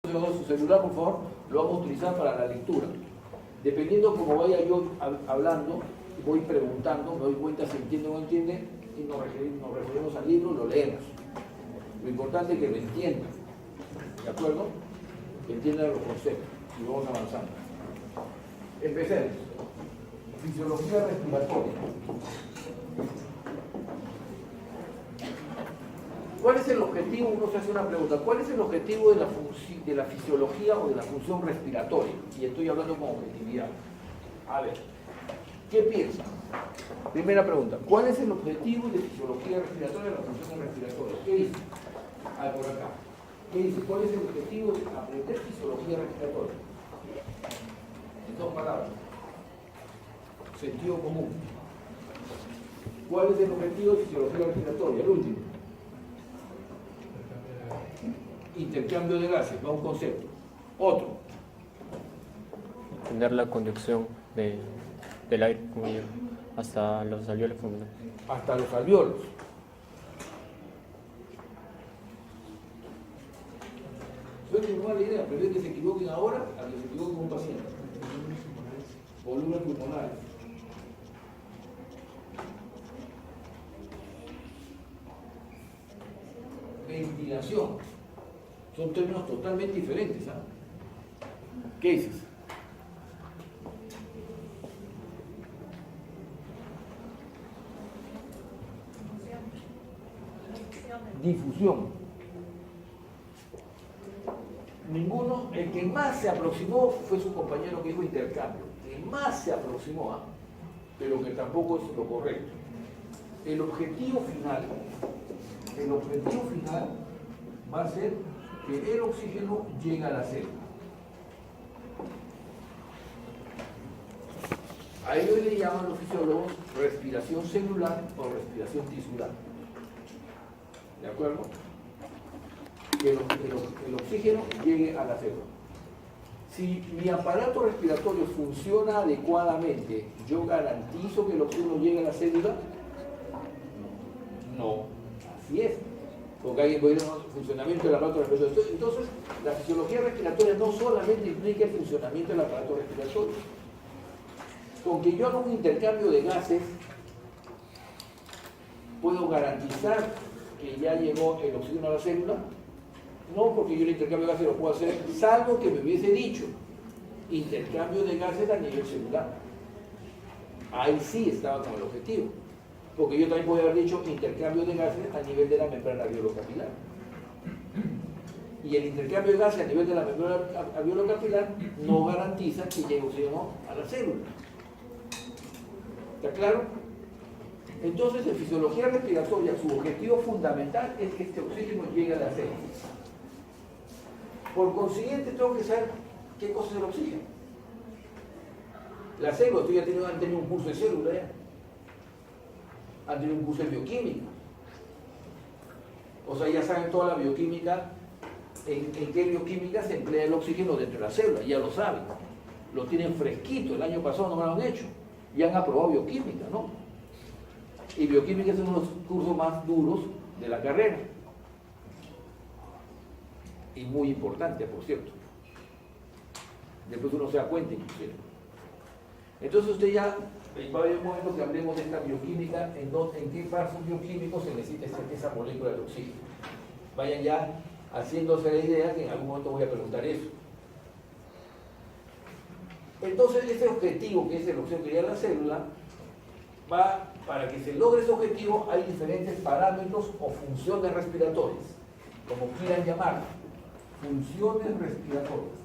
su celular, por favor, lo vamos a utilizar para la lectura. Dependiendo cómo vaya yo hablando, voy preguntando, me doy cuenta si entiende o no entiende, y nos referimos al libro, lo leemos. Lo importante es que lo entiendan, ¿de acuerdo? Que entiendan los conceptos y vamos avanzando. Empecemos. Fisiología respiratoria. ¿Cuál es el objetivo? Uno se hace una pregunta. ¿Cuál es el objetivo de la fisiología o de la función respiratoria? Y estoy hablando con objetividad. A ver, ¿qué piensan? Primera pregunta. ¿Cuál es el objetivo de fisiología respiratoria de la función respiratoria? ¿Qué dice? Ah, por acá. ¿Qué dice? ¿Cuál es el objetivo de aprender fisiología respiratoria? En dos palabras. Sentido común. ¿Cuál es el objetivo de fisiología respiratoria? El último. Intercambio de gases, va un concepto. Otro. Entender la conducción del aire hasta los alveolos pulmonares. Hasta los alveolos. Suena una mala idea, prefiero que se equivoquen ahora a que se equivoquen un paciente. Volúmenes pulmonares. Ventilación. Son términos totalmente diferentes. ¿Ah? ¿Qué dices? Difusión. Ninguno, el que más se aproximó fue su compañero que dijo intercambio. El más se aproximó, ¿ah? Pero que tampoco es lo correcto. El objetivo final va a ser que el oxígeno llega a la célula. A ello le llaman los fisiólogos respiración celular o respiración tisular. ¿De acuerdo? Que el oxígeno llegue a la célula. Si mi aparato respiratorio funciona adecuadamente, ¿yo garantizo que el oxígeno llegue a la célula? No, así es. Porque alguien puede decir el funcionamiento del aparato respiratorio. Entonces, la fisiología respiratoria no solamente implica el funcionamiento del aparato respiratorio. Con que yo haga un intercambio de gases, ¿puedo garantizar que ya llegó el oxígeno a la célula? No, porque yo el intercambio de gases lo puedo hacer, salvo que me hubiese dicho intercambio de gases a nivel celular. Ahí sí estaba con el objetivo. Porque yo también podría haber dicho intercambio de gases a nivel de la membrana alveolo-capilar. Y el intercambio de gases a nivel de la membrana alveolo-capilar no garantiza que llegue oxígeno a la célula. ¿Está claro? Entonces, en fisiología respiratoria, su objetivo fundamental es que este oxígeno llegue a la célula. Por consiguiente, tengo que saber qué cosa es el oxígeno. La célula, ustedes ya han tenido un curso de célula ya. Han tenido un curso de bioquímica. O sea, ya saben toda la bioquímica, en qué bioquímica se emplea el oxígeno dentro de la célula, ya lo saben. Lo tienen fresquito, el año pasado no me lo han hecho. Ya han aprobado bioquímica, ¿no? Y bioquímica es uno de los cursos más duros de la carrera. Y muy importante, por cierto. Después uno se da cuenta, inclusive. Entonces usted ya, va a haber un momento que hablemos de esta bioquímica, en qué pasos bioquímicos se necesita esa molécula de oxígeno. Vayan ya haciéndose la idea que en algún momento voy a preguntar eso. Entonces ese objetivo, que es el oxígeno que llega a la célula, para que se logre ese objetivo hay diferentes parámetros o funciones respiratorias, como quieran llamarlas, funciones respiratorias.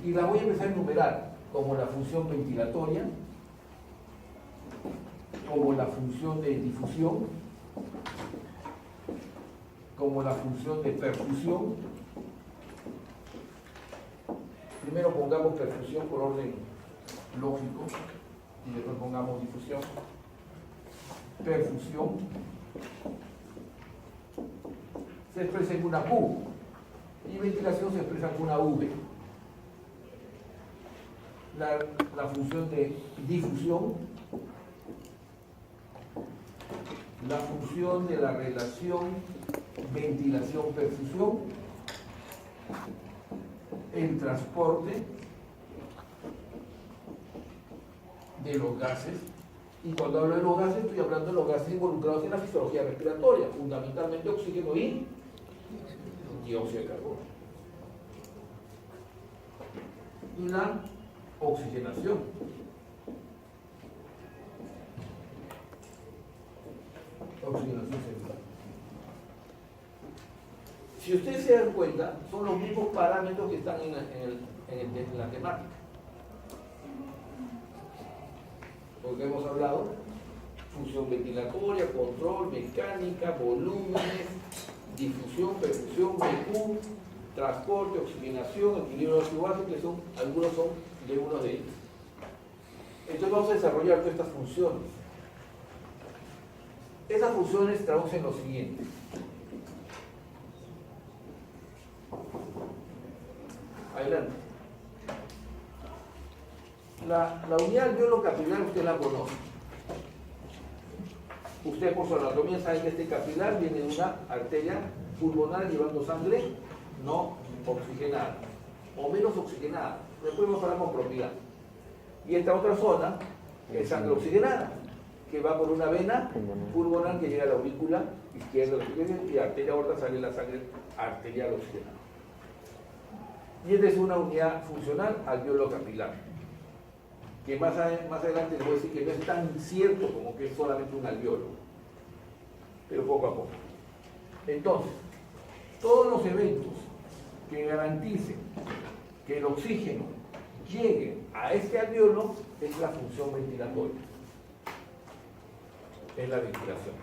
Y las voy a empezar a enumerar, como la función ventilatoria, como la función de difusión, como la función de perfusión. Primero pongamos perfusión por orden lógico y después pongamos difusión. Perfusión se expresa en una Q y ventilación se expresa en una V. La función de difusión, la función de la relación ventilación-perfusión el transporte de los gases. Y cuando hablo de los gases, estoy hablando de los gases involucrados en la fisiología respiratoria, fundamentalmente oxígeno y dióxido de carbono. Y la oxigenación. Oxigenación celular. Si ustedes se dan cuenta, son los mismos parámetros que están en la temática. Porque hemos hablado función ventilatoria, control, mecánica, volúmenes, difusión, perfusión, BQ, transporte, oxigenación, equilibrio gaseoso, que son, algunos son de uno de ellos. Entonces vamos a desarrollar todas estas funciones. Esas funciones traducen lo siguiente. Adelante. La unidad alveolo capilar usted la conoce. Usted por su anatomía sabe que este capilar viene de una arteria pulmonar llevando sangre no oxigenada o menos oxigenada. Después vamos a hablar con propiedad. Y esta otra zona es sangre oxigenada, que va por una vena pulmonar que llega a la aurícula izquierda y la arteria aorta sale la sangre arterial oxigenada. Y esta es una unidad funcional alveolo capilar, que más adelante les voy a decir que no es tan cierto como que es solamente un alveolo, pero poco a poco. Entonces, todos los eventos que garanticen que el oxígeno llegue a este alveolo es la función ventilatoria, es la ventilación.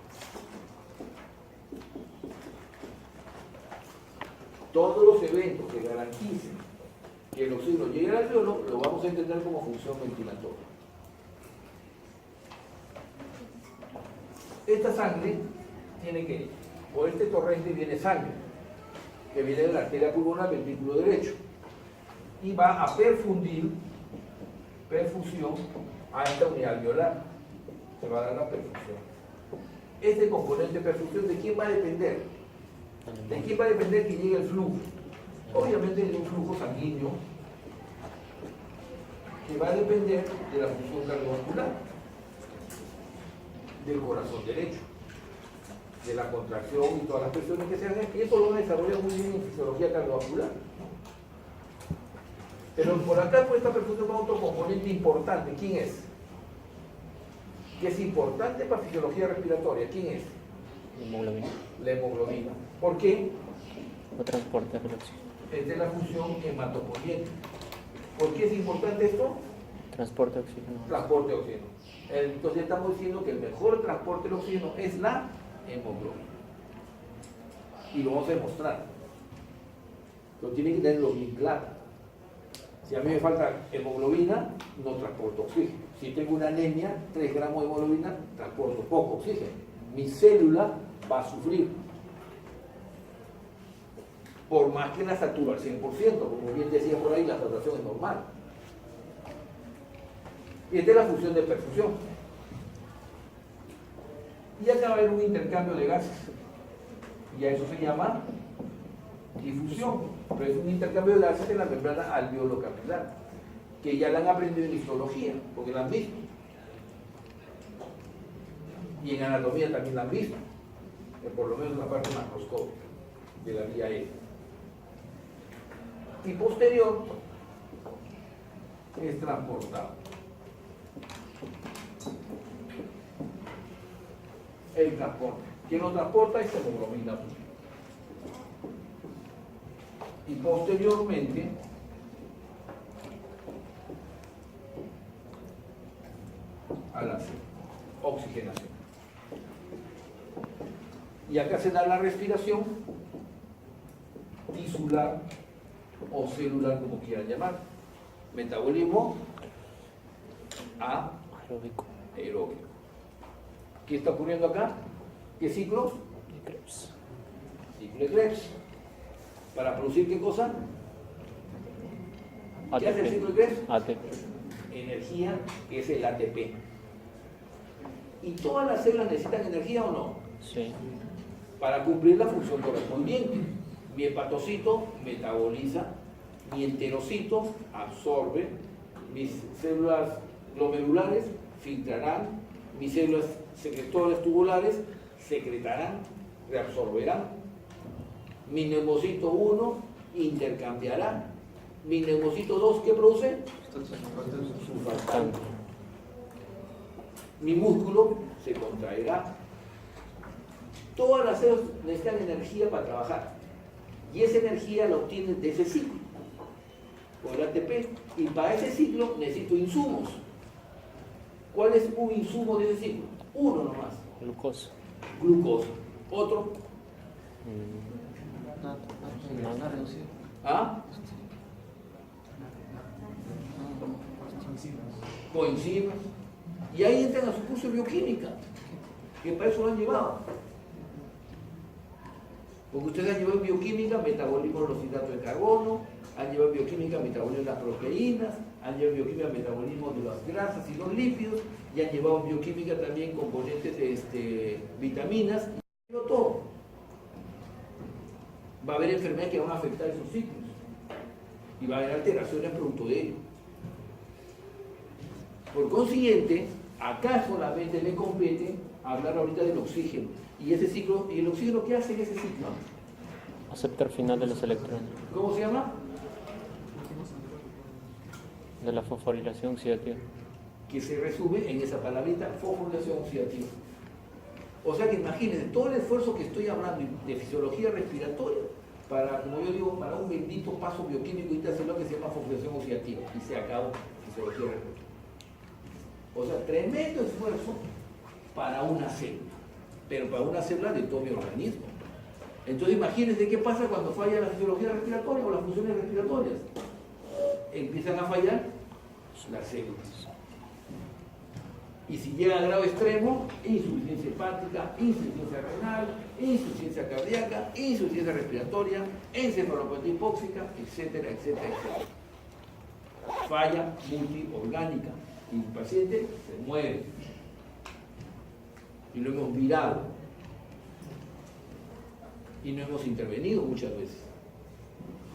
Todos los eventos que garanticen que el oxígeno llegue al alveolo lo vamos a entender como función ventilatoria. Esta sangre tiene que ir, por este torrente viene sangre, que viene de la arteria pulmonar, ventrículo derecho, y va a perfusión a esta unidad alveolar. Se va a dar la perfusión. Este componente de perfusión, ¿de quién va a depender? ¿De quién va a depender que llegue el flujo? Obviamente de un flujo sanguíneo que va a depender de la función cardiovascular, del corazón derecho, de la contracción y todas las presiones que se hagan, y eso lo desarrolla muy bien en fisiología cardiovascular. Pero por acá, por esta perfusión va otro componente importante. ¿Quién es? Que es importante para fisiología respiratoria. ¿Quién es? Hemoglobina. La hemoglobina. ¿Por qué? O transporte del oxígeno. Esta es la función hematopoyética. ¿Por qué es importante esto? Transporte de oxígeno. Transporte de oxígeno. Entonces estamos diciendo que el mejor transporte de oxígeno es la hemoglobina. Y lo vamos a demostrar. Pero tienen que tenerlo bien claro. Si a mí me falta hemoglobina, no transporto oxígeno. Si tengo una anemia, 3 gramos de hemoglobina, transporto poco oxígeno. Mi célula va a sufrir. Por más que la saturo al 100%, como bien decía por ahí, la saturación es normal. Y esta es la función de perfusión. Y acá va a haber un intercambio de gases. Y a eso se llama difusión. Pero es un intercambio de gases en la membrana alveolo capilar, que ya la han aprendido en histología, porque la han visto. Y en anatomía también la han visto, por lo menos en la parte macroscópica de la vía aérea. Y posterior es transportado. El transporte. ¿Quién lo transporta? Es hemoglobina. Y posteriormente a la oxigenación. Y acá se da la respiración tisular o celular, como quieran llamar. Metabolismo Aeróbico. aeróbico. ¿Qué está ocurriendo acá? ¿Qué ciclos? De Krebs. Ciclo de Krebs. ¿Para producir qué cosa? ¿Qué hace el ciclo de Krebs? ATP. Energía, que es el ATP. ¿Y todas las células necesitan energía o no? Sí. Para cumplir la función correspondiente. Mi hepatocito metaboliza Mi enterocito absorbe, mis células glomerulares filtrarán, mis células secretoras tubulares secretarán, reabsorberán. Mi neumocito 1 intercambiará. Mi neumocito 2, ¿qué produce? Surfactante. Mi músculo se contraerá. Todas las células necesitan energía para trabajar. Y esa energía la obtienen de ese ciclo, por el ATP. Y para ese ciclo necesito insumos. ¿Cuál es un insumo de ese ciclo? Uno nomás. Glucosa. Glucosa. Otro. ¿Ah? Coenzimas. Y ahí entran a su curso de bioquímica, que para eso lo han llevado. Porque ustedes han llevado en bioquímica metabolismo de los hidratos de carbono, han llevado en bioquímica metabolismo de las proteínas, han llevado en bioquímica metabolismo de las grasas y los lípidos, y han llevado en bioquímica también componentes de vitaminas, y todo. Va a haber enfermedades que van a afectar esos ciclos, y va a haber alteraciones producto de ello. Por consiguiente, acá solamente me compete hablar ahorita del oxígeno. Y ese ciclo, ¿y el oxígeno qué hace en ese ciclo? Aceptar final de los electrones. ¿Cómo se llama? De la fosforilación oxidativa. Que se resume en esa palabrita, fosforilación oxidativa. O sea que imagínense, todo el esfuerzo que estoy hablando de fisiología respiratoria, para, como yo digo, para un bendito paso bioquímico intercelular que se llama fosforilación oxidativa. Y se acabó fisiología respiratoria. O sea, tremendo esfuerzo para una célula, pero para una célula de todo mi organismo. Entonces imagínense qué pasa cuando falla la fisiología respiratoria o las funciones respiratorias. Empiezan a fallar las células. Y si llega a grado extremo, insuficiencia hepática, insuficiencia renal, insuficiencia cardíaca, insuficiencia respiratoria, encefalopatía hipóxica, etcétera, etcétera, etcétera. Falla multiorgánica. Y el paciente se muere. Y lo hemos virado. Y no hemos intervenido muchas veces.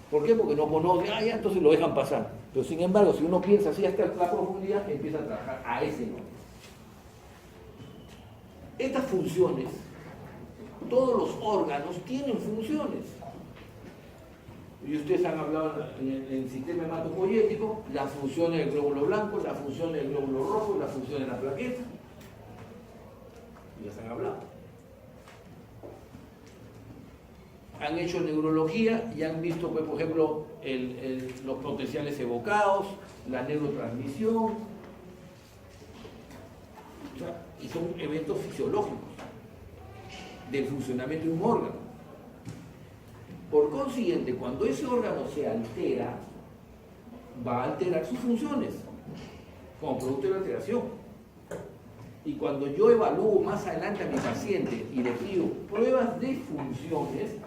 ¿Por qué? Porque no conocen, ya, entonces lo dejan pasar. Pero sin embargo, si uno piensa así hasta la profundidad, empieza a trabajar a ese nivel. Estas funciones, todos los órganos tienen funciones. Y ustedes han hablado en el sistema hematopoyético, las funciones del glóbulo blanco, las funciones del glóbulo rojo y las funciones de la plaqueta. Ya se han hablado. Han hecho neurología y han visto, pues, por ejemplo, los potenciales evocados, la neurotransmisión. O sea, y son eventos fisiológicos del funcionamiento de un órgano. Por consiguiente, cuando ese órgano se altera, va a alterar sus funciones como producto de la alteración. Y cuando yo evalúo más adelante a mi paciente y le pido pruebas de funciones,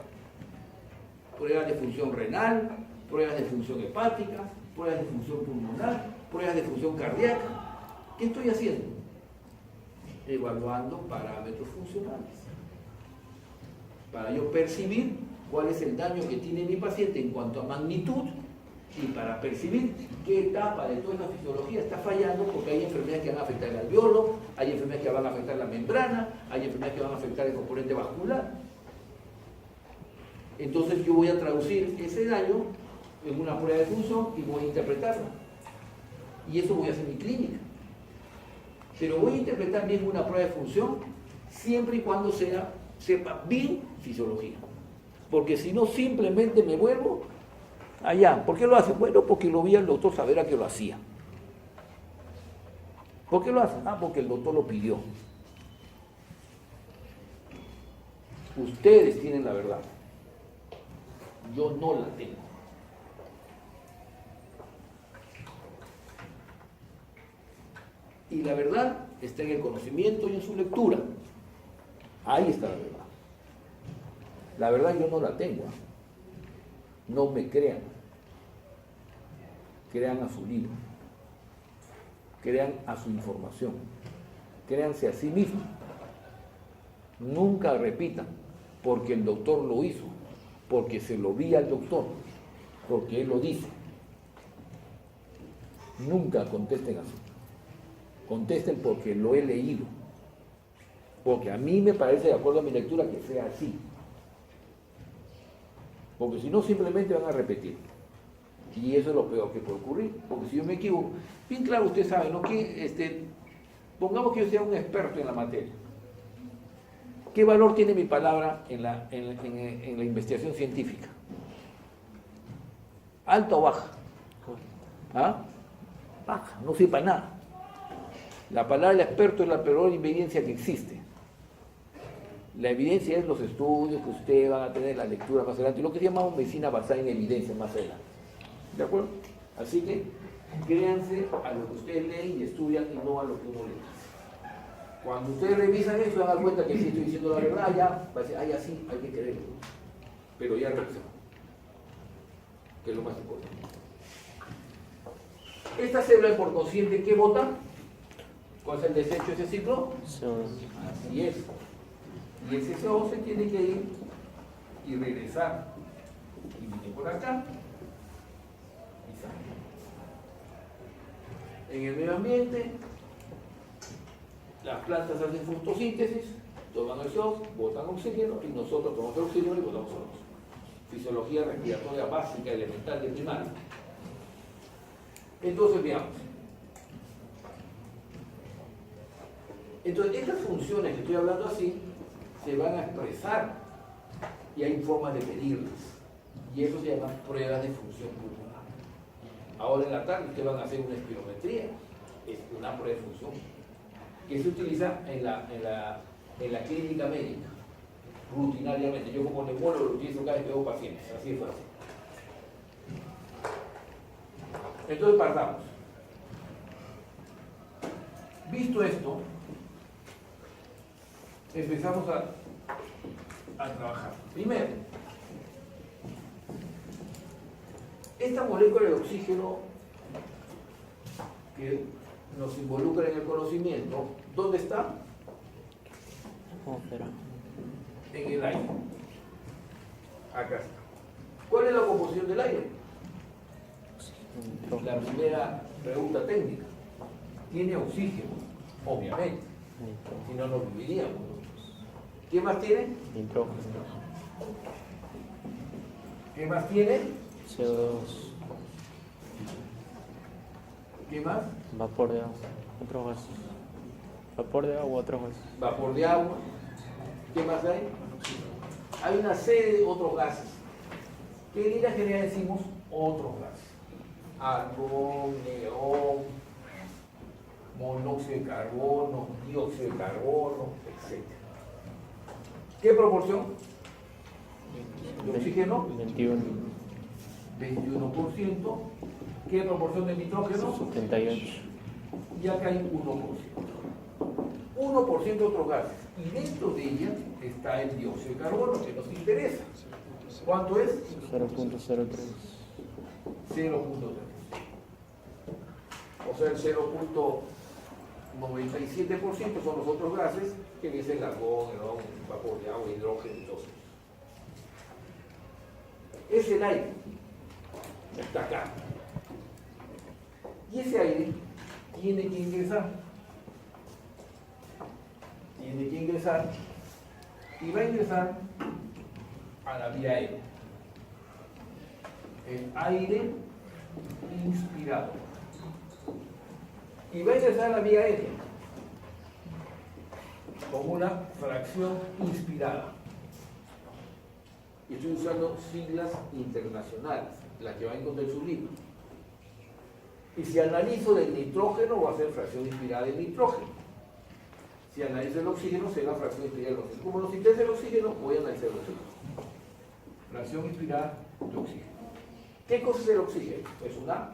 pruebas de función renal, pruebas de función hepática, pruebas de función pulmonar, pruebas de función cardíaca, ¿qué estoy haciendo? Evaluando parámetros funcionales para yo percibir cuál es el daño que tiene mi paciente en cuanto a magnitud y para percibir qué etapa de toda esa fisiología está fallando, porque hay enfermedades que van a afectar el alveolo, hay enfermedades que van a afectar la membrana, hay enfermedades que van a afectar el componente vascular. Entonces yo voy a traducir ese daño en una prueba de función y voy a interpretarla. Y eso voy a hacer en mi clínica. Pero voy a interpretar bien una prueba de función siempre y cuando sepa bien fisiología. Porque si no, simplemente me vuelvo allá. ¿Por qué lo hace? Bueno, porque lo vi al doctor Savera que lo hacía. ¿Por qué lo hace? Ah, porque el doctor lo pidió. Ustedes tienen la verdad. Yo no la tengo. Y la verdad está en el conocimiento y en su lectura. Ahí está la verdad. La verdad yo no la tengo. No me crean. Crean a su libro. Crean a su información. Créanse a sí mismos. Nunca repitan, porque el doctor lo hizo, porque se lo vi al doctor, porque él lo dice. Nunca contesten así. Contesten porque lo he leído. Porque a mí me parece, de acuerdo a mi lectura, que sea así. Porque si no, simplemente van a repetir. Y eso es lo peor que puede ocurrir. Porque si yo me equivoco, bien claro, usted sabe, ¿no? Que, pongamos que yo sea un experto en la materia. ¿Qué valor tiene mi palabra en la investigación científica? ¿Alta o baja? ¿Ah? Baja, no sirve para nada. La palabra del experto es la peor evidencia que existe. La evidencia es los estudios que ustedes van a tener, la lectura más adelante, lo que llamamos medicina basada en evidencia más adelante. ¿De acuerdo? Así que créanse a lo que ustedes leen y estudian y no a lo que uno le dice. Cuando ustedes revisan eso, se dan cuenta que si estoy diciendo la verdad, ya va a decir, ay, así, hay que creerlo. Pero ya revisamos, que es lo más importante. Esta célula por consciente, ¿qué vota? ¿Cuál es el desecho de ese ciclo? Así es. Y ese CO se tiene que ir y regresar. Y viene por acá. Y sale. En el medio ambiente, las plantas hacen fotosíntesis, toman el CO2, botan oxígeno y nosotros tomamos el oxígeno y botamos CO2. Fisiología respiratoria básica, elemental de primaria. Entonces, veamos. Entonces, estas funciones que estoy hablando así, se van a expresar y hay formas de medirlas. Y eso se llama pruebas de función pulmonar. Ahora en la tarde ustedes van a hacer una espirometría, es una prueba de función, que se utiliza en la clínica médica, rutinariamente. Yo como neumólogo lo utilizo cada vez que veo pacientes, así es fácil. Entonces partamos. Visto esto, empezamos a trabajar. Primero, esta molécula de oxígeno que nos involucra en el conocimiento, ¿dónde está? En el aire. Acá está. ¿Cuál es la composición del aire? La primera pregunta técnica. Tiene oxígeno, obviamente. Si no, no viviríamos. ¿Qué más tiene? Nitrógeno. ¿Qué más tiene? CO2. ¿Qué más? Vapor de agua. Otro gas. Vapor de agua, otro gas. Vapor de agua. ¿Qué más hay? Hay una serie de otros gases. Que en línea general decimos otros gases. Argón, neón, monóxido de carbono, dióxido de carbono, etc. ¿Qué proporción de oxígeno? 21. 21%. ¿Qué proporción de nitrógeno? 78. Y acá hay 1%. 1% otros gases. Y dentro de ella está el dióxido de carbono, que nos interesa. ¿Cuánto es? 0.03. 0.3. O sea, el 0.97% son los otros gases, que es el argón, el vapor de agua, hidrógeno y todo eso. Es el aire. Está acá. Y ese aire tiene que ingresar. Tiene que ingresar y va a ingresar a la vía aérea. El aire inspirado. Y va a ingresar a la vía aérea con una fracción inspirada. Y estoy usando siglas internacionales, las que va a encontrar en su libro. Y si analizo del nitrógeno, va a ser fracción inspirada del nitrógeno. Si analizo el oxígeno, será fracción inspirada del oxígeno. Como nos interesa el oxígeno, voy a analizar el oxígeno. Fracción inspirada de oxígeno. ¿Qué cosa es el oxígeno? Es una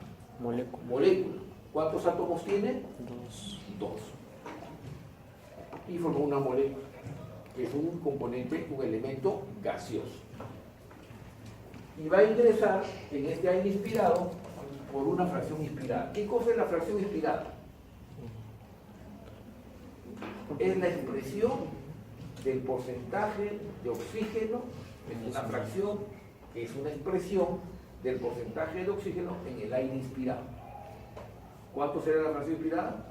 molécula. ¿Cuántos átomos tiene? 2. Y forma una molécula, que es un componente, un elemento gaseoso. Y va a ingresar en este aire inspirado por una fracción inspirada. ¿Qué cosa es la fracción inspirada? Es la expresión del porcentaje de oxígeno, es una fracción que es una expresión del porcentaje de oxígeno en el aire inspirado. ¿Cuánto será la fracción inspirada?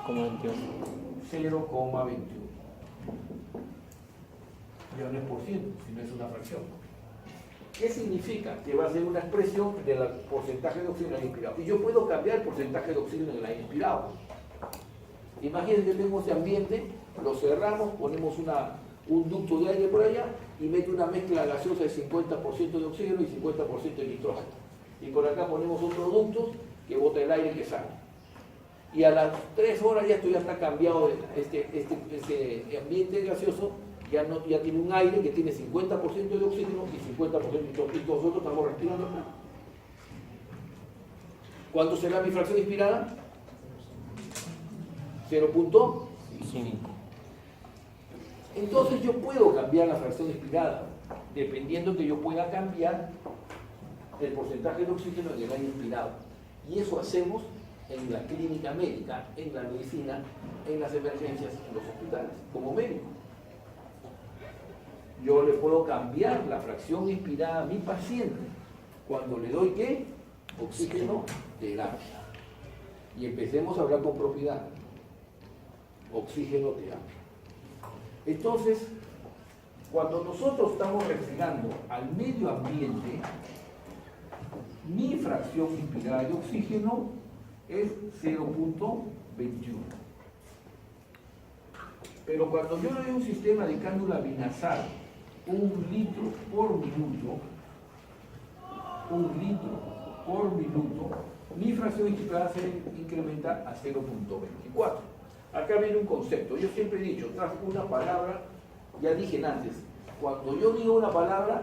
0,21. 0,21. Ya no es por ciento, sino es una fracción. ¿Qué significa? Que va a ser una expresión del porcentaje de oxígeno en el aire inspirado. Y yo puedo cambiar el porcentaje de oxígeno en el aire inspirado. Imagínense que tenemos ese ambiente, lo cerramos, ponemos un ducto de aire por allá y mete una mezcla gaseosa de 50% de oxígeno y 50% de nitrógeno. Y por acá ponemos otro ducto que bota el aire que sale. Y a las 3 horas ya esto ya está cambiado, este ambiente gaseoso ya tiene un aire que tiene 50% de oxígeno y 50% de nitrógeno. Y nosotros estamos respirando acá. ¿Cuánto será mi fracción inspirada? 0.5. Entonces yo puedo cambiar la fracción inspirada, dependiendo que yo pueda cambiar el porcentaje de oxígeno en el aire inspirado. Y eso hacemos en la clínica médica, en la medicina, en las emergencias, en los hospitales, como médico. Yo le puedo cambiar la fracción inspirada a mi paciente cuando le doy ¿qué? Oxígeno terapia. Y empecemos a hablar con propiedad. Oxígeno terapia. Entonces, cuando nosotros estamos respirando al medio ambiente, mi fracción inspirada de oxígeno es 0.21. Pero cuando yo le doy un sistema de cánula binasal, 1 litro por minuto, mi fracción inspirada se incrementa a 0.24. Acá viene un concepto. Yo siempre he dicho, tras una palabra, ya dije antes, cuando yo digo una palabra,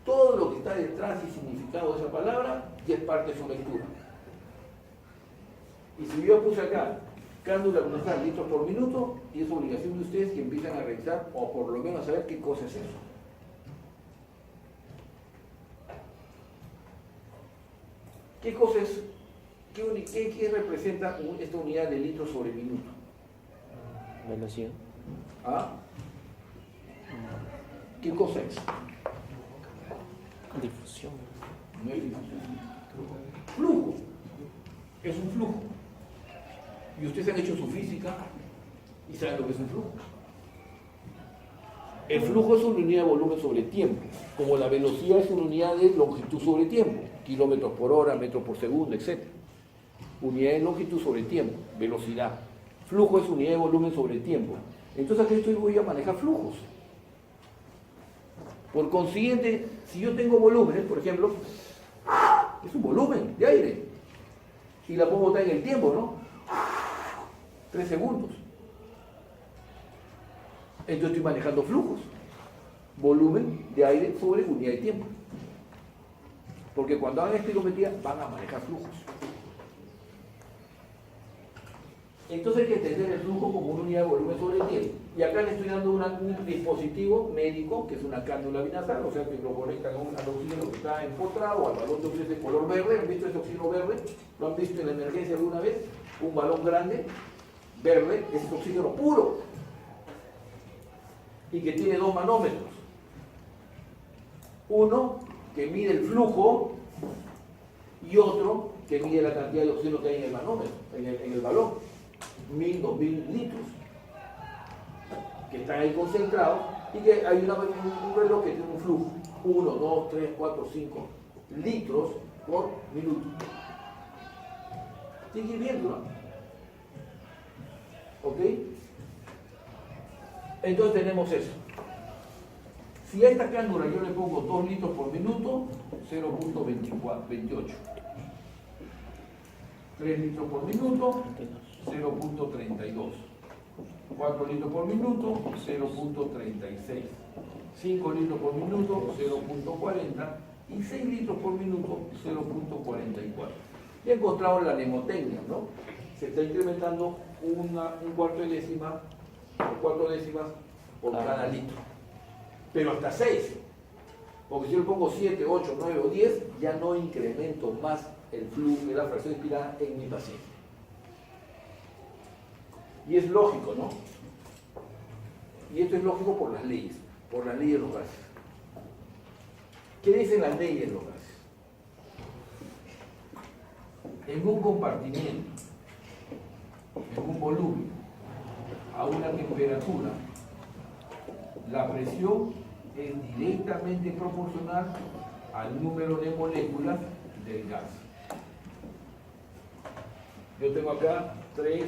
todo lo que está detrás y significado de esa palabra ya es parte de su lectura. Y si yo puse acá, cánula binasal litros por minuto, y es obligación de ustedes que empiezan a revisar o por lo menos a saber qué cosa es eso. ¿Qué cosa es? ¿Qué representa esta unidad de litros sobre minuto? Velocidad. ¿Ah? ¿Qué cosa es? Difusión. No es difusión. Flujo. Es un flujo. Y ustedes han hecho su física y saben lo que es un flujo. El flujo es una unidad de volumen sobre tiempo, como la velocidad es una unidad de longitud sobre tiempo, kilómetros por hora, metros por segundo, etc. Unidad de longitud sobre tiempo, velocidad. Flujo es unidad de volumen sobre tiempo. Entonces aquí voy a manejar flujos. Por consiguiente, si yo tengo volúmenes, por ejemplo, es un volumen de aire. Y la puedo botar en el tiempo, ¿no? 3 segundos. Entonces estoy manejando flujos. Volumen de aire sobre unidad de tiempo. Porque cuando hagan espirometría van a manejar flujos. Entonces hay que entender el flujo como una unidad de volumen sobre el tiempo. Y acá le estoy dando un dispositivo médico, que es una cánula binasal, o sea que lo conectan al oxígeno que está empotrado, al balón de oxígeno de color verde. ¿Han visto ese oxígeno verde? ¿Lo han visto en la emergencia alguna vez? Un balón grande, verde, es oxígeno puro. Y que tiene 2 manómetros. Uno que mide el flujo y otro que mide la cantidad de oxígeno que hay en el manómetro, en el balón. 1000, 2000 litros que están ahí concentrados y que hay un reloj que tiene un flujo 1, 2, 3, 4, 5 litros por minuto. Sigue viendo, ¿no? ¿Ok? Entonces tenemos eso. Si a esta cánula yo le pongo 2 litros por minuto, 0.28. 3 litros por minuto, 0.32. 4 litros por minuto, 0.36. 5 litros por minuto, 0.40. Y 6 litros por minuto, 0.44. Ya encontramos la mnemotecnia, ¿no? Se está incrementando un cuarto de décima o 4 décimas por cada litro. Pero hasta 6. Porque si yo le pongo 7, 8, 9 o 10, ya no incremento más el flujo de la fracción inspirada en mi paciente. Y es lógico, ¿no? Y esto es lógico por las leyes de los gases. ¿Qué dicen las leyes de los gases? En un compartimiento en un volumen a una temperatura, la presión es directamente proporcional al número de moléculas del gas. Yo tengo acá 3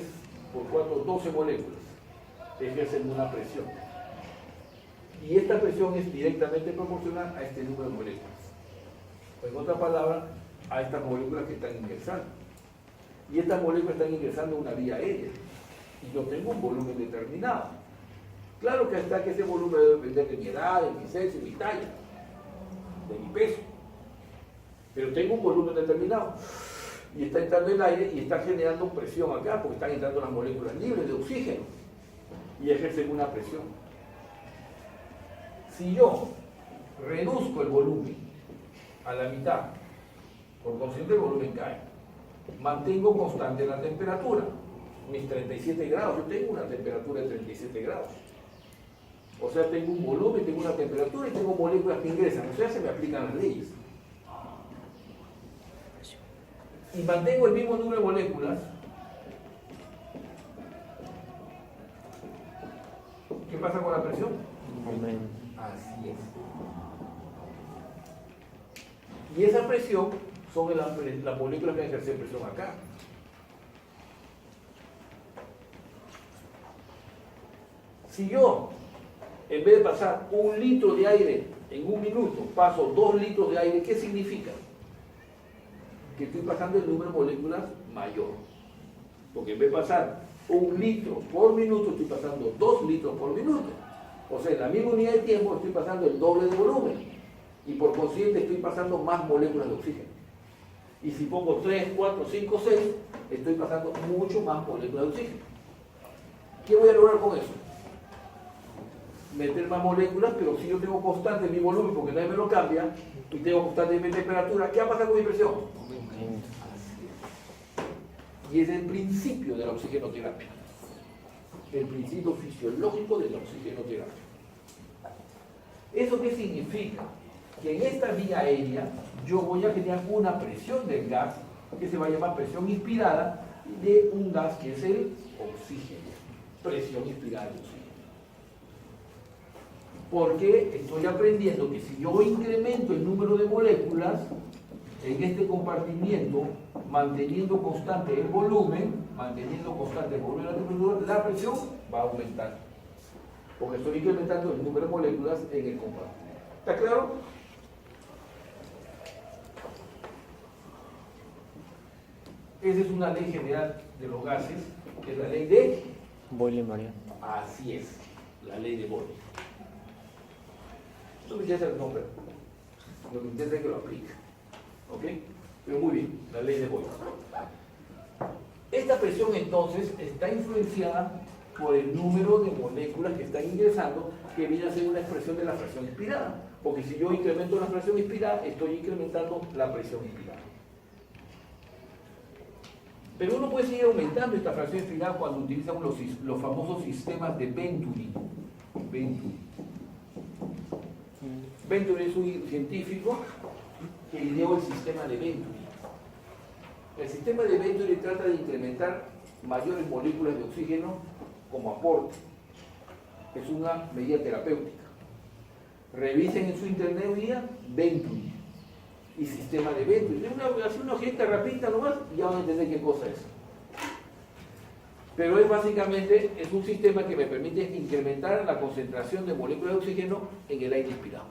por 4, 12 moléculas que ejercen una presión. Y esta presión es directamente proporcional a este número de moléculas. En otras palabras, a estas moléculas que están ingresando. Y estas moléculas están ingresando en una vía aérea. Y yo tengo un volumen determinado. Claro que hasta que ese volumen debe depender de mi edad, de mi sexo, de mi talla, de mi peso. Pero tengo un volumen determinado. Y está entrando el aire y está generando presión acá, porque están entrando las moléculas libres de oxígeno. Y ejercen una presión. Si yo reduzco el volumen a la mitad, por consiguiente el volumen cae. Mantengo constante la temperatura, mis 37 grados, yo tengo una temperatura de 37 grados. O sea, tengo un volumen, tengo una temperatura y tengo moléculas que ingresan, o sea, se me aplican las leyes. Y mantengo el mismo número de moléculas, ¿qué pasa con la presión? Aumenta. Así es. Y esa presión son las moléculas que ejercen presión acá. Si yo, en vez de pasar 1 litro de aire en 1 minuto, paso 2 litros de aire, ¿qué significa? Que estoy pasando el número de moléculas mayor. Porque en vez de pasar 1 litro por minuto, estoy pasando 2 litros por minuto. O sea, en la misma unidad de tiempo estoy pasando el doble de volumen. Y por consiguiente estoy pasando más moléculas de oxígeno. Y si pongo 3, 4, 5, 6, estoy pasando mucho más moléculas de oxígeno. ¿Qué voy a lograr con eso? Meter más moléculas, pero si yo tengo constante mi volumen, porque nadie me lo cambia, y tengo constante mi temperatura, ¿qué va a pasar con mi presión? Y es el principio de la oxigenoterapia. El principio fisiológico de la oxigenoterapia. ¿Eso qué significa? Que en esta vía aérea yo voy a generar una presión del gas que se va a llamar presión inspirada de un gas que es el oxígeno. Presión inspirada de oxígeno. Porque estoy aprendiendo que si yo incremento el número de moléculas en este compartimiento, manteniendo constante el volumen de la temperatura, la presión va a aumentar. Porque estoy incrementando el número de moléculas en el compartimento. ¿Está claro? Esa es una ley general de los gases, que es la ley de Boyle-Maria. Así es, la ley de Boyle. No me interesa el nombre, lo que interesa es que lo aplique. ¿Ok? Pero muy bien, la ley de Boyle. Esta presión entonces está influenciada por el número de moléculas que están ingresando, que viene a ser una expresión de la presión inspirada. Porque si yo incremento la presión inspirada, estoy incrementando la presión inspirada. Pero uno puede seguir aumentando esta presión inspirada cuando utilizamos los famosos sistemas de Venturi. Venturi es un científico que ideó el sistema de Venturi. El sistema de Venturi trata de incrementar mayores moléculas de oxígeno como aporte. Es una medida terapéutica. Revisen en su internet hoy día Venturi y sistema de Venturi. Hace una ojita rapidita nomás y ya van a entender qué cosa es. Pero básicamente es un sistema que me permite incrementar la concentración de moléculas de oxígeno en el aire inspirado.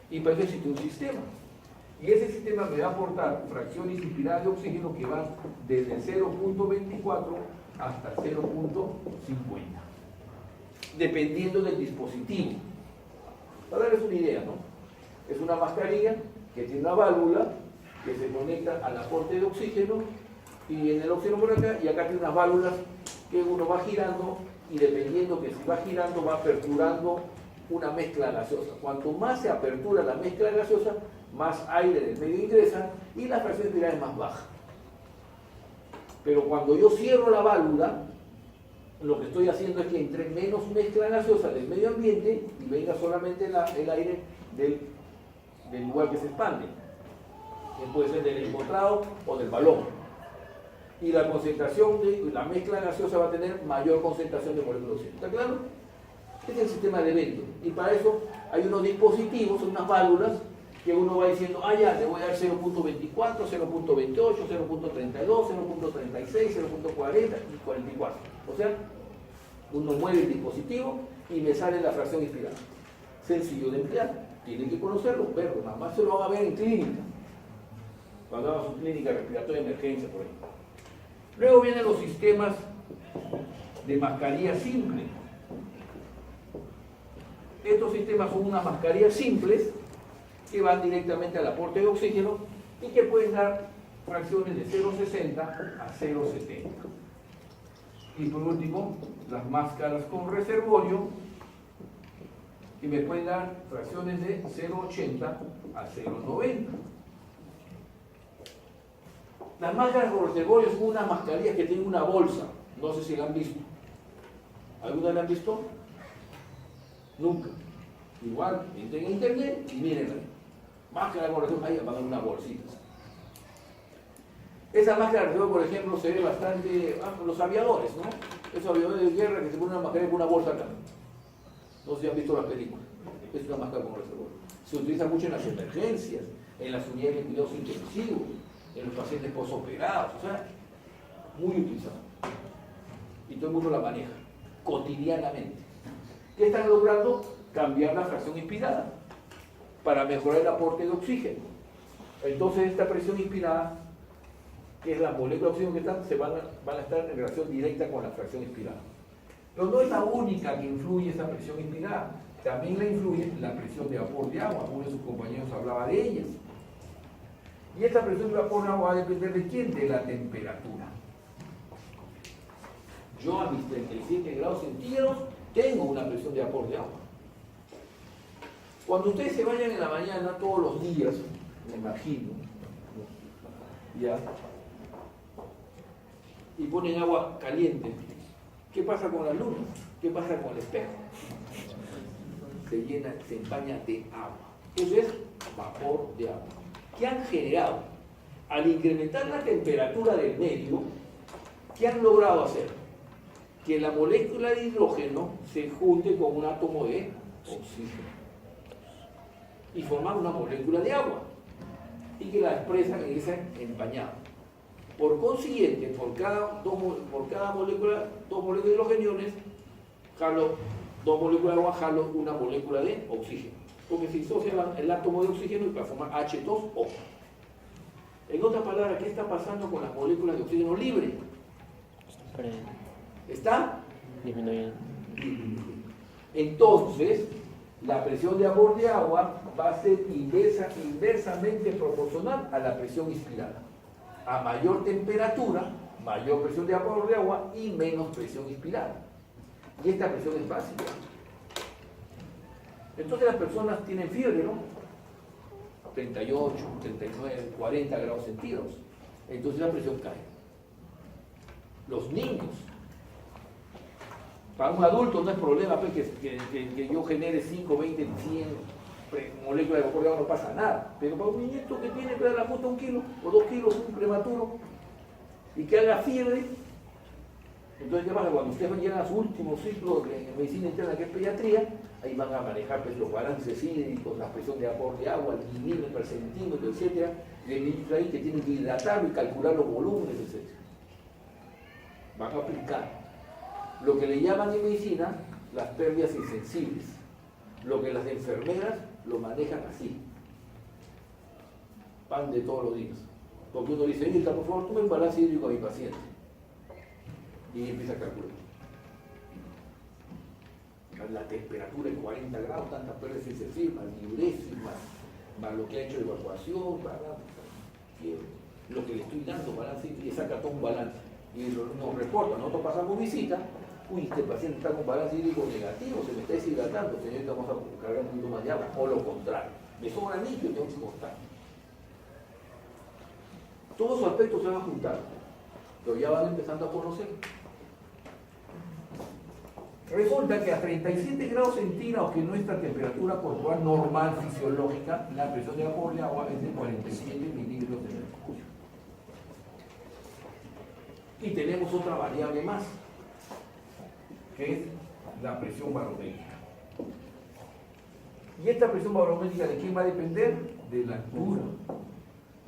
Y para eso existe un sistema. Y ese sistema me va a aportar fracciones inspiradas de oxígeno que van desde 0.24 hasta 0.50, dependiendo del dispositivo. Para darles una idea, ¿no? Es una mascarilla que tiene una válvula que se conecta al aporte de oxígeno y en el oxígeno por acá, y acá tiene unas válvulas que uno va girando y dependiendo que si va girando va aperturando una mezcla gaseosa. Cuanto más se apertura la mezcla gaseosa, más aire del medio ingresa y la presión inspirada es más baja. Pero cuando yo cierro la válvula, lo que estoy haciendo es que entre menos mezcla gaseosa del medio ambiente y venga solamente el aire del lugar que se expande, que puede ser del empotrado o del balón. y la concentración de la mezcla gaseosa va a tener mayor concentración de moléculas de oxígeno. ¿Está claro? Este es el sistema de eventos. Y para eso hay unos dispositivos, unas válvulas, que uno va diciendo, ah, ya, le voy a dar 0.24, 0.28, 0.32, 0.36, 0.40 y 44. O sea, uno mueve el dispositivo y me sale la fracción inspirada. Sencillo de emplear. Tienen que conocerlo, verlo. Nada más se lo van a ver en clínica. Cuando hagan su clínica respiratoria de emergencia, por ejemplo. Luego vienen los sistemas de mascarilla simple. Estos sistemas son unas mascarillas simples que van directamente al aporte de oxígeno y que pueden dar fracciones de 0.60 a 0.70. Y por último, las máscaras con reservorio, que me pueden dar fracciones de 0.80 a 0.90. Las máscaras con reservorio son unas mascarillas que tienen una bolsa. No sé si la han visto. ¿Alguna la han visto? Nunca. Igual, entren en internet y mírenla. Máscara con reservorio, ahí van a dar una bolsita. Esa máscara de reservorio, por ejemplo, se ve bastante con los aviadores, ¿no? Esos aviadores de guerra que se ponen una mascarilla con una bolsa acá. No sé si han visto la película. Es una máscara con reservorio. Se utiliza mucho en las emergencias, en las unidades de cuidados intensivos, en los pacientes posoperados, o sea, muy utilizado. Y todo el mundo la maneja, cotidianamente. ¿Qué están logrando? Cambiar la fracción inspirada para mejorar el aporte de oxígeno. Entonces esta presión inspirada, que es la molécula de oxígeno que están, van a estar en relación directa con la fracción inspirada. Pero no es la única que influye esa presión inspirada, también la influye la presión de vapor de agua. Uno de sus compañeros hablaba de ellas. Y esta presión de vapor de agua va a depender de quién, de la temperatura. Yo a mis 37 grados centígrados tengo una presión de vapor de agua. Cuando ustedes se vayan en la mañana todos los días, me imagino, ya, y ponen agua caliente, ¿qué pasa con la luna? ¿Qué pasa con el espejo? Se llena, se empaña de agua. Eso es vapor de agua. ¿Qué han generado? Al incrementar la temperatura del medio, ¿qué han logrado hacer? Que la molécula de hidrógeno se junte con un átomo de oxígeno y formar una molécula de agua y que la expresan en ese empañado. Por consiguiente, por cada molécula, dos moléculas de hidrogeniones, jalo dos moléculas de agua, jalo una molécula de oxígeno. Porque se disocia el átomo de oxígeno y para formar H2O. En otras palabras, ¿qué está pasando con las moléculas de oxígeno libre? ¿Está? Disminuyendo. Entonces, la presión de vapor de agua va a ser inversamente proporcional a la presión inspirada. A mayor temperatura, mayor presión de vapor de agua y menos presión inspirada. Y esta presión es básica. Entonces las personas tienen fiebre, ¿no? 38, 39, 40 grados centígrados. Entonces la presión cae. Los niños. Para un adulto no es problema pues, que yo genere 5, 20, 100 moléculas de vapor de agua, no pasa nada. Pero para un niñito que tiene que dar la justa 1 kilo o 2 kilos, un prematuro, y que haga fiebre, entonces ¿qué pasa? Cuando ustedes llegan a su último ciclo de medicina interna, que es pediatría, ahí van a manejar pues, los balances hídricos, la presión de vapor de agua, el milímetro, el centímetro, etc. Y hay niños ahí que tienen que hidratarlo y calcular los volúmenes, etc. Van a aplicar lo que le llaman en medicina las pérdidas insensibles, lo que las enfermeras lo manejan así, pan de todos los días. Porque uno dice, Nilta, por favor, tome un balance hídrico a mi paciente. Y empieza a calcular. La temperatura en 40 grados, tantas pérdidas insensibles, más diuresis, más lo que ha hecho de evacuación, lo que le estoy dando, balance hídrico, y saca todo un balance. Y nos reporta, nosotros pasamos visita, uy, este paciente está con balance hídrico negativo, se me está deshidratando, señorita, vamos a cargar un poquito más de agua, o lo contrario, me sobra líquido, tengo que cortar. Todos esos aspectos se van a juntar, pero ya van empezando a conocer. Resulta que a 37 grados centígrados, que es nuestra temperatura corporal normal, fisiológica, la presión de vapor de agua es de 47 milímetros de mercurio. Y tenemos otra variable más, que es la presión barométrica. ¿Y esta presión barométrica de quién va a depender? De la altura.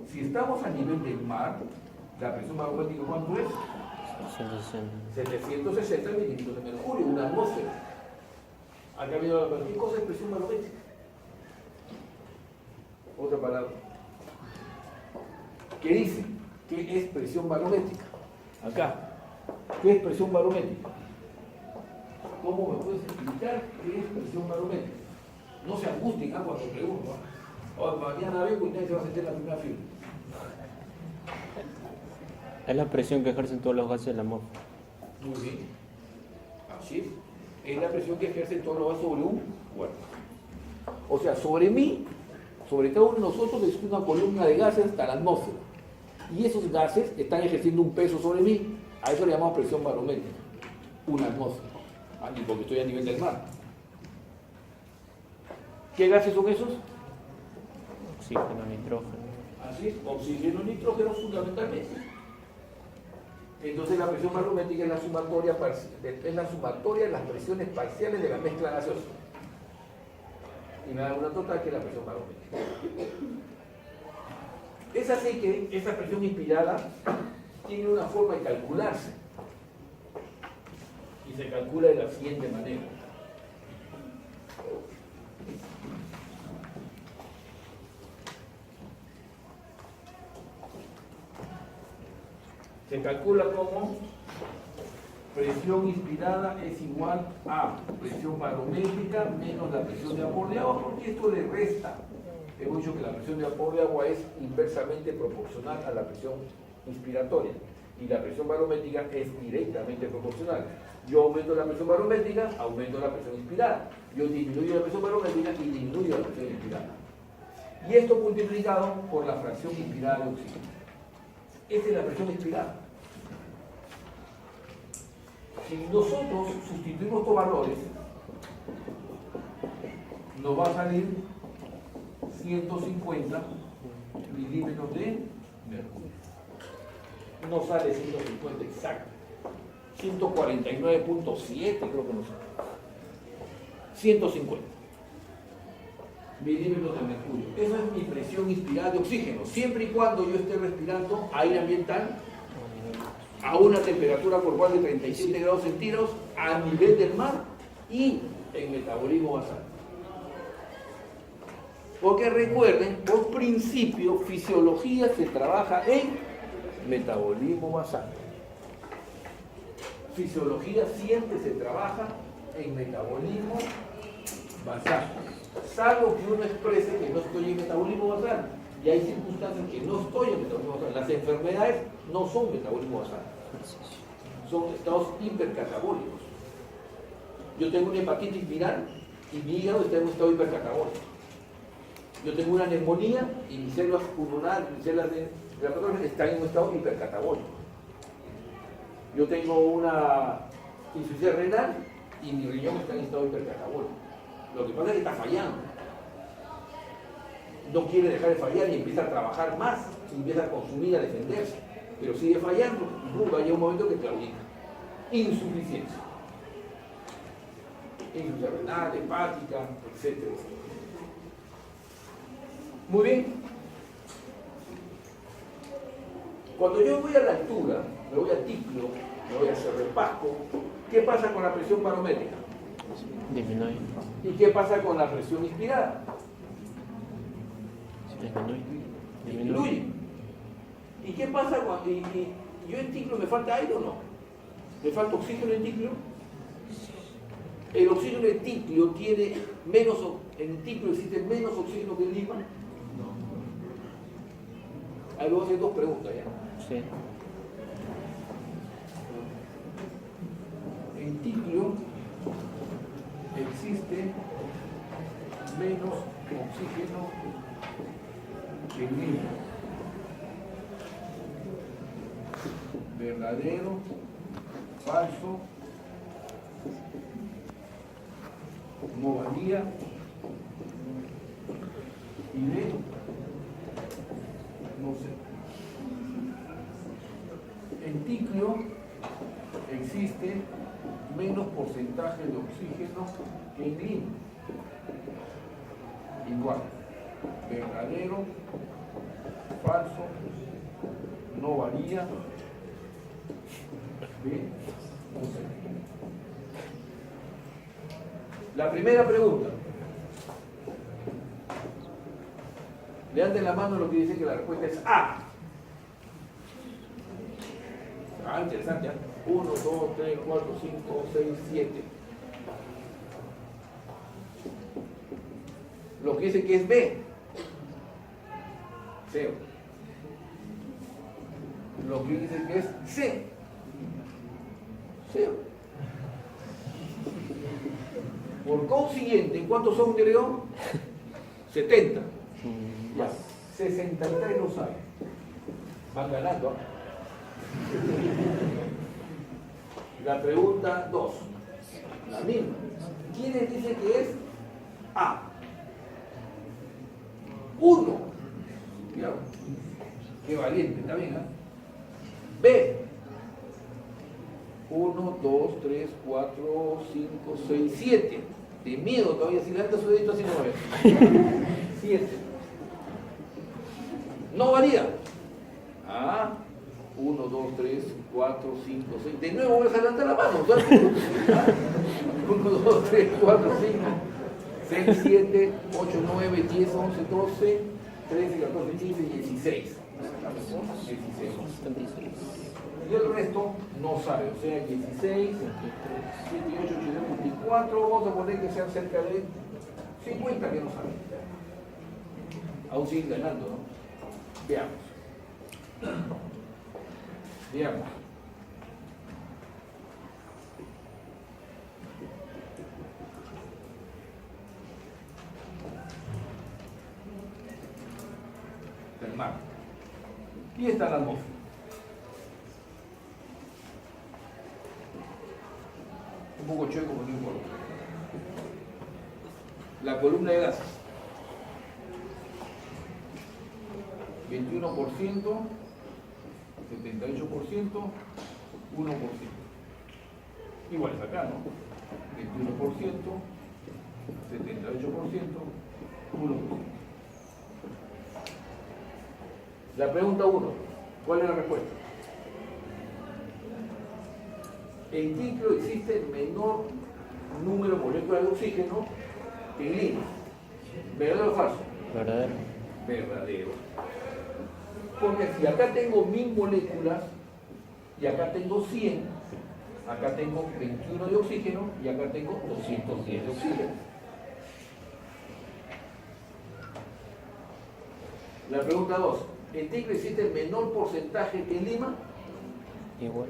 Si estamos a nivel del mar, la presión barométrica, ¿cuánto es? 760 milímetros de mercurio, una atmósfera. Acá vino la ¿qué cosa es presión barométrica? Otra palabra. ¿Qué dice? ¿Qué es presión barométrica? Acá. ¿Qué es presión barométrica? ¿Cómo me puedes explicar qué es presión barométrica? No se angustien cuando pregunto. Mañana vengo y nadie se va a sentir en la primera fila. Es la presión que ejercen todos los gases de la atmósfera. Muy bien. Así es. Es la presión que ejercen todos los gases sobre un cuerpo. O sea, sobre mí, sobre cada uno de nosotros, existe una columna de gases hasta la atmósfera. Y esos gases están ejerciendo un peso sobre mí. A eso le llamamos presión barométrica. Una atmósfera. Y porque estoy a nivel del mar. ¿Qué gases son esos? Oxígeno, nitrógeno. Así es, oxígeno, nitrógeno fundamentalmente. Entonces la presión barométrica es la sumatoria de las presiones parciales de la mezcla gaseosa. Y me da una total que es la presión barométrica. Es así que esa presión inspirada tiene una forma de calcularse. Y se calcula de la siguiente manera. Se calcula como presión inspirada es igual a presión barométrica menos la presión de vapor de agua, porque esto le resta. Hemos dicho que la presión de vapor de agua es inversamente proporcional a la presión inspiratoria y la presión barométrica es directamente proporcional. Yo aumento la presión barométrica, aumento la presión inspirada. Yo disminuyo la presión barométrica y disminuyo la presión inspirada. Y esto multiplicado por la fracción inspirada de oxígeno. Esta es la presión inspirada. Si nosotros sustituimos estos valores, nos va a salir 150 milímetros de mercurio. No sale 150 exacto. 149.7 creo que no sale. 150 milímetros de mercurio. Esa es mi presión inspirada de oxígeno, siempre y cuando yo esté respirando aire ambiental a una temperatura corporal de 37 grados centígrados a nivel del mar y en metabolismo basal. Porque recuerden, por principio, fisiología se trabaja en metabolismo basal. Fisiología siempre se trabaja en metabolismo basal. Salvo que uno exprese que no estoy en metabolismo basal. Y hay circunstancias que no estoy en metabolismo basal. Las enfermedades no son metabolismo basal. Son estados hipercatabólicos. Yo tengo una hepatitis viral y mi hígado está en un estado hipercatabólico. Yo tengo una neumonía y mis células pulmonares, mis células de la patología están en un estado hipercatabólico. Yo tengo una insuficiencia renal y mi riñón está en estado hipercatabólico. Lo que pasa es que está fallando. No quiere dejar de fallar y empieza a trabajar más, y empieza a consumir, a defenderse. Pero sigue fallando y va a llegar un momento que claudica. Insuficiencia. Insuficiencia renal, hepática, etc. Muy bien. Cuando yo voy a la altura, me voy a Ticlo, me voy a Cerro Pasco, ¿qué pasa con la presión barométrica? Disminuye. ¿Y qué pasa con la presión inspirada? Disminuye. ¿Y qué pasa cuando yo en Ticlo me falta aire o no? ¿Me falta oxígeno en Ticlo? El oxígeno en Ticlo tiene menos, en Ticlo existe menos oxígeno que en Lima. No. Ahí voy a hacer dos preguntas ya. Sí. En Ticlo existe menos oxígeno que en Lima. ¿Verdadero? ¿Falso? ¿No valía? ¿Y de? No sé. En tícleo existe menos porcentaje de oxígeno que en limo. Igual, verdadero, falso, no varía. Bien, no sé. La primera pregunta. Levanten la mano lo que dice que la respuesta es A. Ah, interesante. 1, 2, 3, 4, 5, 6, 7. Lo que dice que es B. 0. Lo que dice que es C. 0. Por consiguiente, ¿cuántos son de León? 70. Ya, 63 lo saben. Van ganando. ¿Eh? La pregunta 2. La misma. ¿Quiénes dicen que es A? 1. Cuidado. Qué valiente, está bien, ¿eh? B. 1, 2, 3, 4, 5, 6, 7. De miedo todavía, si levanta su dedito así no va a ver. 7. No varía. Ah, 1, 2, 3, 4, 5, 6. De nuevo voy a levantar la mano. 1, 2, 3, 4, 5, 6, 7, 8, 9, 10, 11, 12, 13, 14, 15, 16. 16. Y el resto no sabe, o sea, 16, 7, 8, 8, 24, vamos a poner que sean cerca de 50 que no saben. Aún siguen ganando, ¿no? Veamos. Veamos. El mar. Y está la atmósfera. Un poco chueco, pero no importa. La columna de gases. 21%, 78%, 1%. Igual es acá, ¿no? 21%, 78%, 1%. La pregunta 1. ¿Cuál es la respuesta? En título existe el menor número de moléculas de oxígeno que en limo. ¿Verdadero o falso? Verdadero. Verdadero. Porque si acá tengo 1000 moléculas y acá tengo 100, acá tengo 21 de oxígeno y acá tengo 210 de oxígeno. La pregunta 2. ¿En título existe el menor porcentaje que en lima? Igual.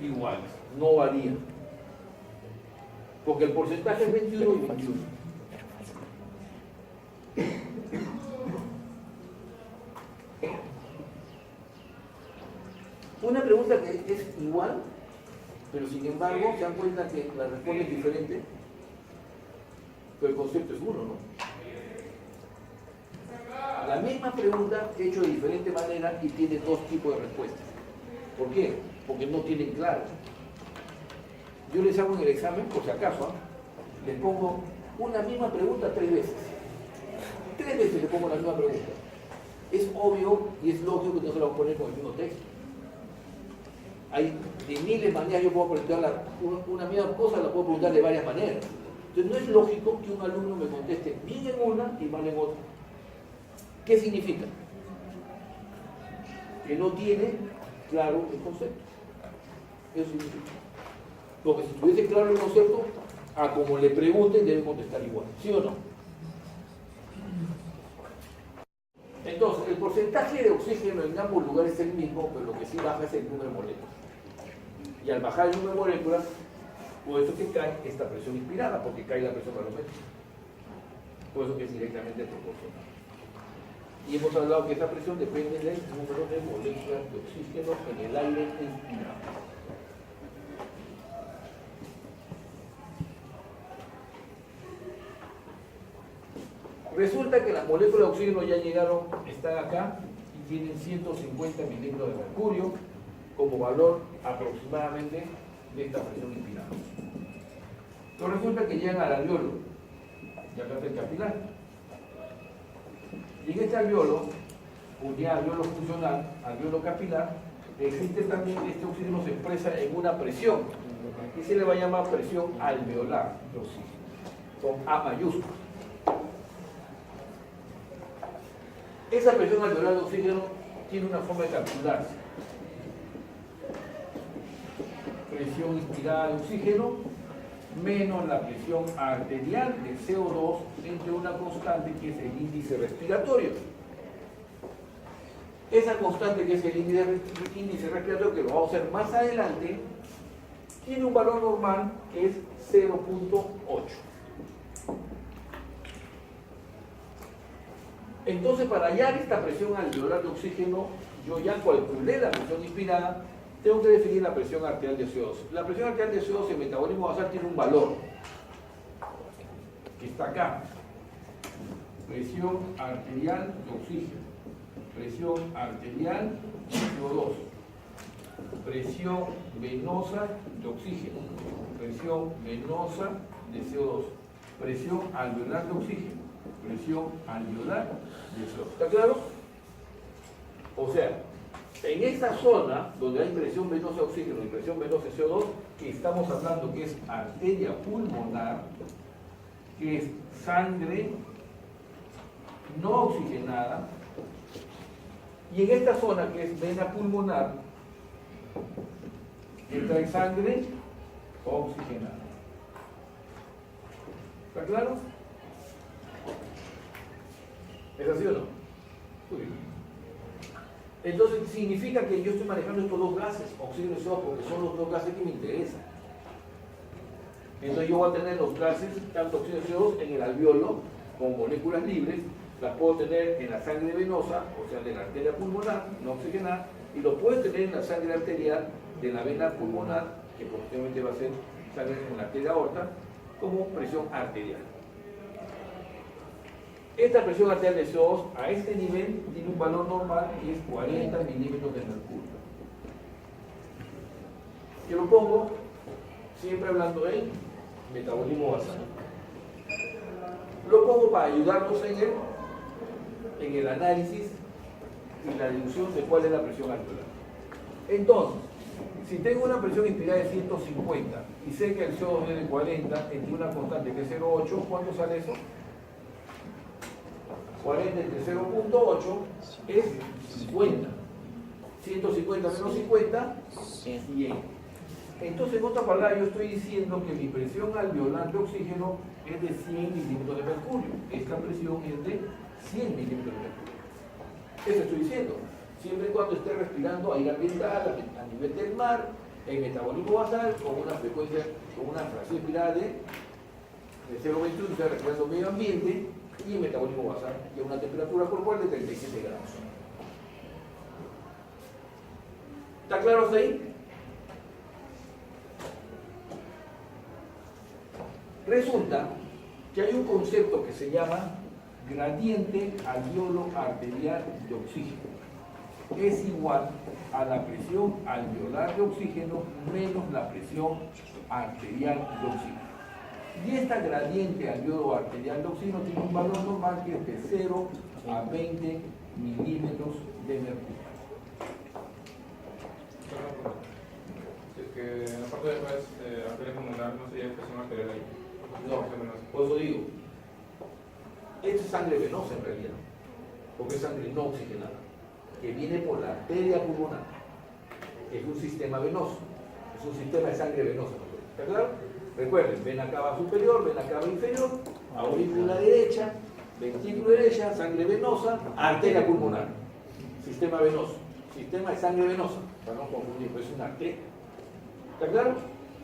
Igual, no varía. Porque el porcentaje es 21 y 21. Una pregunta que es igual, pero sin embargo se dan cuenta que la respuesta es diferente, pero el concepto es uno, ¿no? La misma pregunta hecho de diferente manera y tiene dos tipos de respuestas. ¿Por qué? Porque no tienen claro. Yo les hago en el examen, por si acaso, les pongo una misma pregunta 3 veces. 3 veces les pongo la misma pregunta. Es obvio y es lógico que no se la voy a poner con el mismo texto. Hay de miles de maneras, yo puedo preguntar una misma cosa, la puedo preguntar de varias maneras. Entonces no es lógico que un alumno me conteste bien en una y mal en otra. ¿Qué significa? Que no tiene claro el concepto. Eso significa. Porque si tuviese claro el concepto, a como le pregunten debe contestar igual. ¿Sí o no? Entonces, el porcentaje de oxígeno en ambos lugares es el mismo, pero lo que sí baja es el número de moléculas. Y al bajar el número de moléculas, por eso que cae esta presión inspirada, porque cae la presión barométrica. Por eso que es directamente proporcional. Y hemos hablado que esta presión depende del número de moléculas de oxígeno en el aire inspirado. Resulta que las moléculas de oxígeno ya llegaron, están acá y tienen 150 milímetros de mercurio, como valor aproximadamente de esta presión inspirada. Entonces resulta que llegan al alveolo, ya acá está el capilar. Y en este alveolo, unidad alveolo funcional, alveolo capilar, existe también, este oxígeno se expresa en una presión, y se le va a llamar presión alveolar de oxígeno, con A mayúscula. Esa presión alveolar de oxígeno tiene una forma de calcularse. Presión inspirada de oxígeno menos la presión arterial de CO2 entre una constante que es el índice respiratorio. Esa constante que es el índice respiratorio, que lo vamos a hacer más adelante, tiene un valor normal que es 0.8. Entonces, para hallar esta presión alveolar de oxígeno, yo ya calculé la presión inspirada, tengo que definir la presión arterial de CO2. La presión arterial de CO2 en metabolismo basal tiene un valor, que está acá. Presión arterial de oxígeno, presión arterial de CO2, presión venosa de oxígeno, presión venosa de CO2, presión alveolar de oxígeno, presión alveolar de CO2. ¿Está claro? O sea, en esta zona donde hay presión venosa de oxígeno y presión venosa de CO2, que estamos hablando que es arteria pulmonar, que es sangre no oxigenada, y en esta zona que es vena pulmonar, entra en sangre oxigenada. ¿Está claro? ¿Es así o no? Muy bien. Entonces significa que yo estoy manejando estos dos gases, oxígeno y CO2, porque son los dos gases que me interesan. Entonces yo voy a tener los gases, tanto oxígeno y CO2, en el alveolo, con moléculas libres, las puedo tener en la sangre venosa, o sea, de la arteria pulmonar, no oxigenada, y los puedo tener en la sangre arterial de la vena pulmonar, que posteriormente va a ser sangre en la arteria aorta, como presión arterial. Esta presión arterial de CO2 a este nivel tiene un valor normal y es 40 milímetros de mercurio. Que lo pongo siempre hablando en metabolismo basal. Lo pongo para ayudarnos en el análisis y la deducción de cuál es la presión alveolar. Entonces, si tengo una presión inspirada de 150 y sé que el CO2 es de 40 entre una constante que es 0.8, ¿cuánto sale eso? 40 entre 0.8 es 50. 150 menos 50, 100. Entonces, en otras palabras, yo estoy diciendo que mi presión alveolar de oxígeno es de 100 milímetros de mercurio. Esta presión es de 100 milímetros de mercurio. Eso estoy diciendo. Siempre y cuando esté respirando aire ambiental, a nivel del mar, en metabolismo basal, con una frecuencia, con una fracción inspirada de 0.21, está respirando medio ambiente, y en metabolismo basal, y a una temperatura corporal de 37 grados. ¿Está claro hasta ahí? Resulta que hay un concepto que se llama gradiente alveolo arterial de oxígeno. Es igual a la presión alveolar de oxígeno menos la presión arterial de oxígeno. Y esta gradiente alveolo arterial de oxígeno tiene un valor normal que es de 0 a 20 milímetros de mercurio. Es que en la parte de atrás, arteria pulmonar, no sería presión arterial ahí. No, por eso digo, esto es sangre venosa en realidad, porque es sangre no oxigenada, que viene por la arteria pulmonar, que es un sistema venoso, es un sistema de sangre venosa. ¿Está claro? Recuerden, vena cava superior, vena cava inferior, aurícula derecha, ventrículo derecha, sangre venosa, arteria pulmonar, sistema venoso, sistema de sangre venosa, para no confundir, pues es una arteria. ¿Está claro?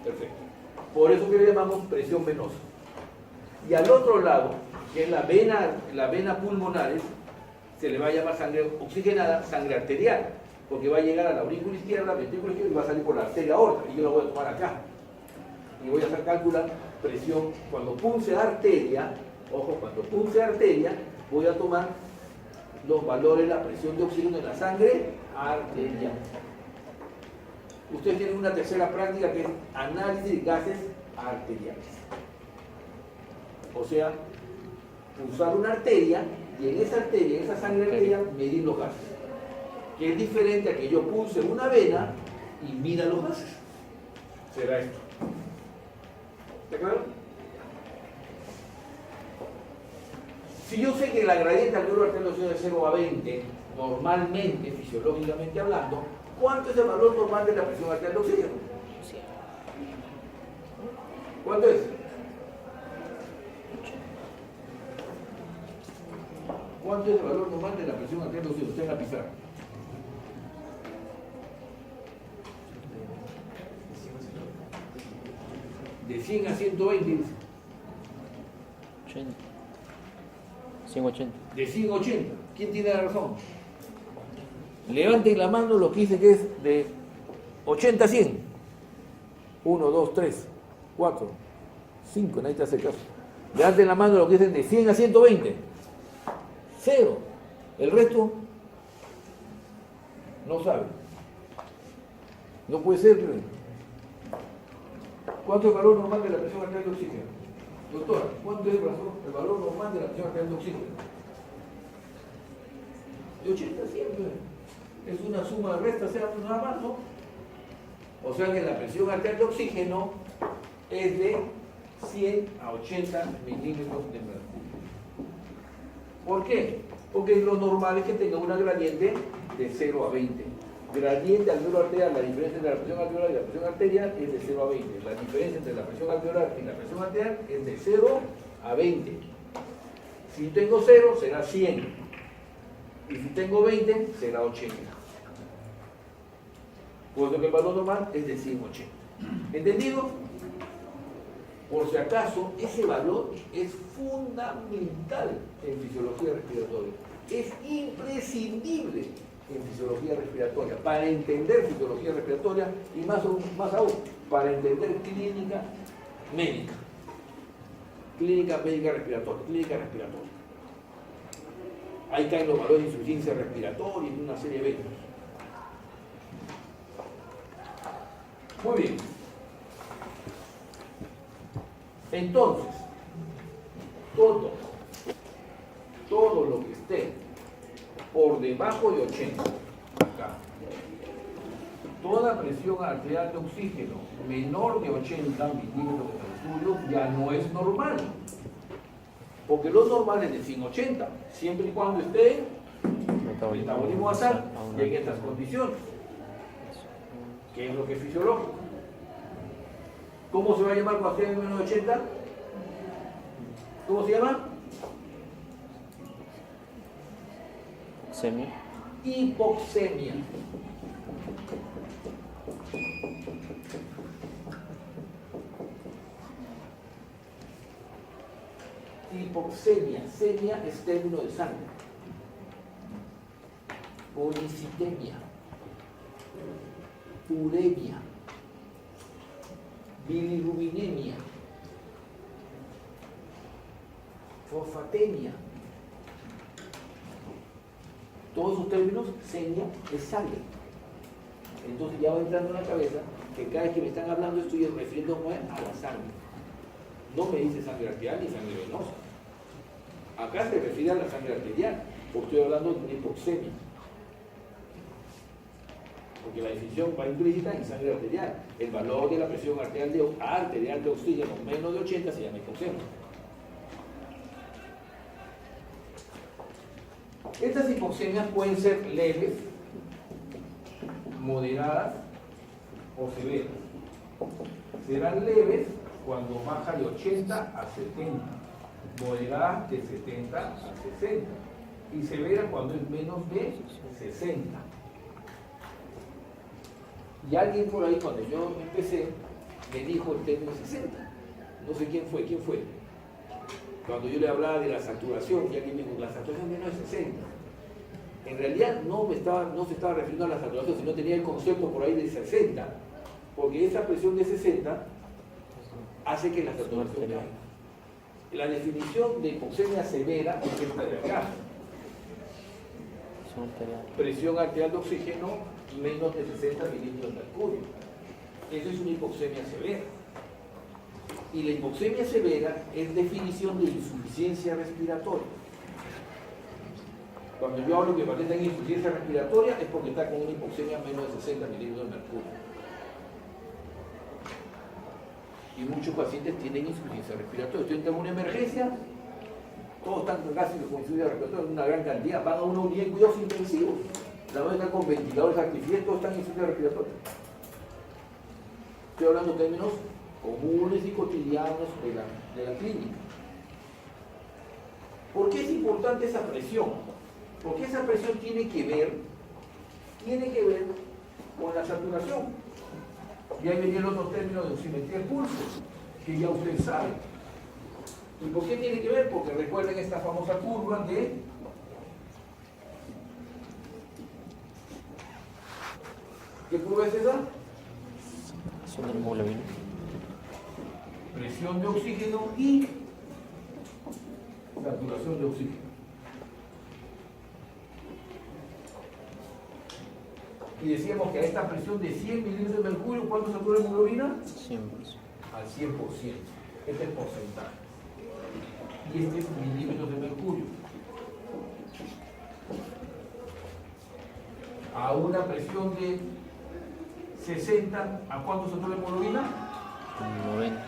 Perfecto. Por eso que le llamamos presión venosa. Y al otro lado, que es la vena pulmonares, se le va a llamar sangre oxigenada, sangre arterial, porque va a llegar a la aurícula izquierda, ventrículo izquierdo y va a salir por la arteria aorta, y yo la voy a tomar acá. Y voy a hacer calcular presión. Cuando punce arteria, ojo, cuando punce arteria, voy a tomar los valores de la presión de oxígeno en la sangre arterial. Ustedes tienen una tercera práctica que es análisis de gases arteriales. O sea, usar una arteria y en esa sangre arterial, medir los gases. Que es diferente a que yo pulse una vena y mida los gases. Será esto. ¿Está claro? Si yo sé que la gradiente alveolar arterial de oxígeno es de 0 a 20, normalmente, fisiológicamente hablando, ¿cuánto es el valor normal de la presión arterial de oxígeno? ¿Cuánto es? ¿Cuánto es el valor normal de la presión arterial de oxígeno? Usted en la pizarra. De 100 a 120, dice. 80. 180. De 100 a 80. ¿Quién tiene la razón? Levanten la mano los que dicen que es de 80 a 100. 1, 2, 3, 4, 5, nadie te hace caso. Levanten la mano los que dicen de 100 a 120. 0. El resto no sabe. No puede ser. ¿Cuánto es el valor normal de la presión arterial de oxígeno? Doctora, ¿cuánto es el valor normal de la presión arterial de oxígeno? De 80 a 100. Es una suma de restas, sea nada más, ¿no? O sea que la presión arterial de oxígeno es de 100 a 80 milímetros de mercurio. ¿Por qué? Porque lo normal es que tenga una gradiente de 0 a 20. Gradiente alveolar arterial, la diferencia entre la presión alveolar y la presión arterial es de 0 a 20. La diferencia entre la presión alveolar y la presión arterial es de 0 a 20. Si tengo 0, será 100. Y si tengo 20, será 80. Puesto que el valor normal es de 180. ¿Entendido? Por si acaso, ese valor es fundamental en fisiología respiratoria. Es imprescindible en fisiología respiratoria, para entender fisiología respiratoria y más aún, para entender clínica médica. Clínica médica respiratoria, clínica respiratoria. Ahí caen los valores de insuficiencia respiratoria y una serie de eventos. Muy bien. Entonces, todo lo que esté por debajo de 80, acá, toda presión arterial de oxígeno menor de 80 milímetros de mercurio ya no es normal, porque lo normal es de 180, siempre y cuando esté metabolismo basal y en estas condiciones, que es lo que es fisiológico. ¿Cómo se va a llamar cuando esté en menos de 80? ¿Cómo se llama? Semia. Hipoxemia. Hipoxemia. Semia es término de sangre. Policitemia. Uremia. Bilirubinemia. Fosfatemia. Todos esos términos, semia es sangre. Entonces ya va entrando en la cabeza que cada vez que me están hablando estoy refiriéndome a la sangre. No me dice sangre arterial ni sangre venosa. Acá se refiere a la sangre arterial, porque estoy hablando de una hipoxemia. Porque la definición va implícita en sangre arterial. El valor de la presión arterial de oxígeno menos de 80 se llama hipoxemia. Estas hipoxemias pueden ser leves, moderadas o severas. Serán leves cuando baja de 80 a 70, moderadas de 70 a 60 y severas cuando es menos de 60. Y alguien por ahí, cuando yo empecé, me dijo el término 60. No sé quién fue. Cuando yo le hablaba de la saturación, y alguien me dijo, la saturación menos de 60. En realidad no se estaba refiriendo a la saturación, sino tenía el concepto por ahí de 60, porque esa presión de 60 hace que la saturación caiga. La definición de hipoxemia severa es esta de acá. Presión arterial de oxígeno menos de 60 milímetros de mercurio. Eso es una hipoxemia severa. Y la hipoxemia severa es definición de insuficiencia respiratoria. Cuando yo hablo que el paciente tiene insuficiencia respiratoria es porque está con una hipoxemia menos de 60 milímetros de mercurio. Y muchos pacientes tienen insuficiencia respiratoria. Usted entra en una emergencia, todos están casi con insuficiencia respiratoria, una gran cantidad, van a una unidad de cuidados intensivos. La mayoría están con ventiladores artificiales, todos están en insuficiencia respiratoria. Estoy hablando de términos comunes y cotidianos de la clínica. ¿Por qué es importante esa presión? Porque esa presión tiene que ver con la saturación. Y ahí venía el otro término de oximetría de pulso, que ya usted sabe. ¿Y por qué tiene que ver? Porque recuerden esta famosa curva de ¿qué curva es esa? Son de hemoglobina. Presión de oxígeno y saturación de oxígeno. Y decíamos que a esta presión de 100 milímetros de mercurio, ¿cuánto satura la hemoglobina? 100%. Al 100%. Este es el porcentaje. Y este es milímetros de mercurio. A una presión de 60, ¿a cuánto satura la hemoglobina? 90.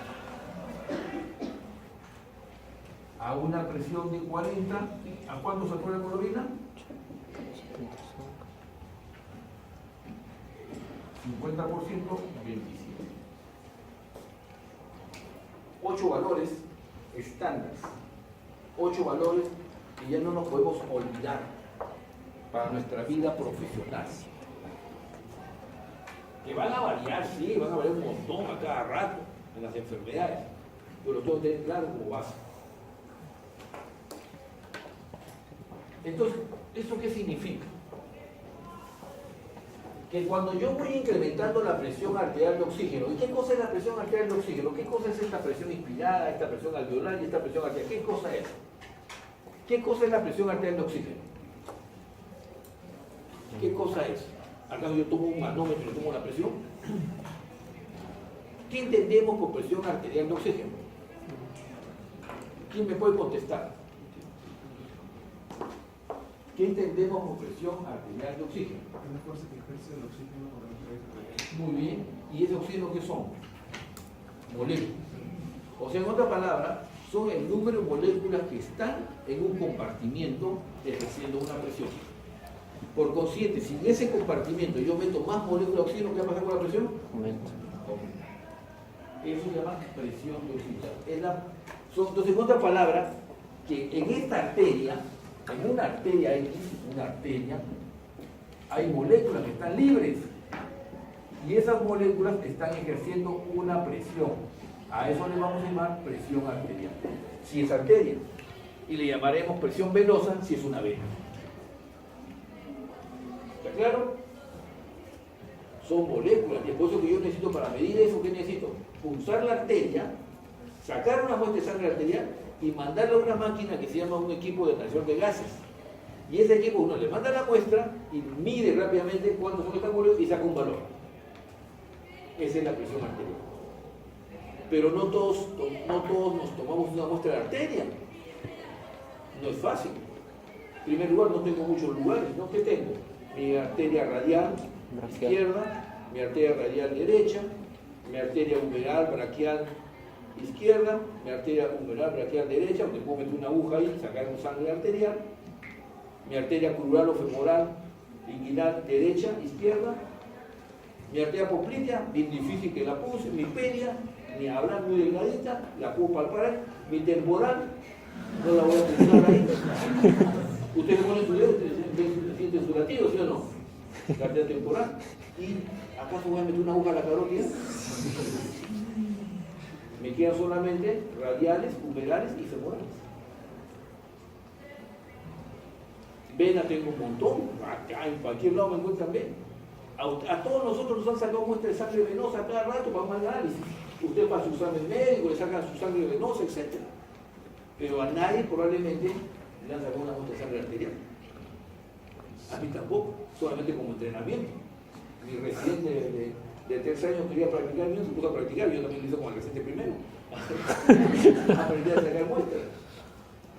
A una presión de 40, ¿a cuánto satura la hemoglobina? 50%, 27. 8 valores estándares. 8 valores que ya no nos podemos olvidar para nuestra vida profesional. Que van a variar, sí, van a variar un montón a cada rato en las enfermedades, pero lo tengo que tener claro como base. Entonces, ¿esto qué significa? Que cuando yo voy incrementando la presión arterial de oxígeno, ¿y qué cosa es la presión arterial de oxígeno? ¿Qué cosa es esta presión inspirada, esta presión alveolar y esta presión arterial? ¿Qué cosa es? ¿Qué cosa es la presión arterial de oxígeno? ¿Qué cosa es? ¿Acaso yo tomo un manómetro y tomo la presión? ¿Qué entendemos por presión arterial de oxígeno? ¿Quién me puede contestar? ¿Qué entendemos por presión arterial de oxígeno? Una fuerza que ejerce el oxígeno por el. Muy bien. ¿Y ese oxígeno qué son? Moléculas. O sea, en otra palabra, son el número de moléculas que están en un compartimiento ejerciendo una presión. Por consiguiente, si en ese compartimento yo meto más moléculas de oxígeno, ¿qué va a pasar con la presión? Aumenta. Eso se llama presión de oxígeno. Entonces, en otra palabra, que en esta arteria, en una arteria X, una arteria, hay moléculas que están libres y esas moléculas están ejerciendo una presión. A eso le vamos a llamar presión arterial, si es arteria, y le llamaremos presión venosa si es una vena. ¿Está claro? Son moléculas, y es por eso que yo necesito, para medir eso, ¿qué necesito? Pulsar la arteria, sacar una muestra de sangre arterial y mandarla a una máquina que se llama un equipo de detección de gases. Y ese equipo uno le manda la muestra y mide rápidamente cuántos son estas moléculas y saca un valor. Esa es la presión arterial. Pero no todos nos tomamos una muestra de arteria. No es fácil. En primer lugar, no tengo muchos lugares, ¿no? ¿Qué tengo? Mi arteria radial izquierda, mi arteria radial derecha, mi arteria umeral braquial izquierda, mi arteria umeral braquial derecha, donde puedo meter una aguja ahí y sacar un sangre arterial, mi arteria crural o femoral inguinal derecha, izquierda, mi arteria poplitea, bien difícil que la puse, mi pedia, ni hablar, muy delgadita, la puedo palpar, mi temporal, no la voy a pulsar ahí. Ustedes ponen su dedo, ustedes sienten su latido, ¿sí o no? La arteria temporal. ¿Y acaso voy a meter una aguja a la carótida? Me quedan solamente radiales, umerales y femorales. Vena tengo un montón, acá en cualquier lado me encuentran vena. A todos nosotros nos han sacado muestras de sangre venosa a cada rato para un análisis. Usted para su examen médico le sacan su sangre venosa, etc. Pero a nadie probablemente le han sacado una muestra de sangre arterial. A mí tampoco, solamente como entrenamiento. Mi residente de tercer año quería practicar bien, se puso a practicar, yo también lo hice con el residente primero. Aprendí a sacar muestras.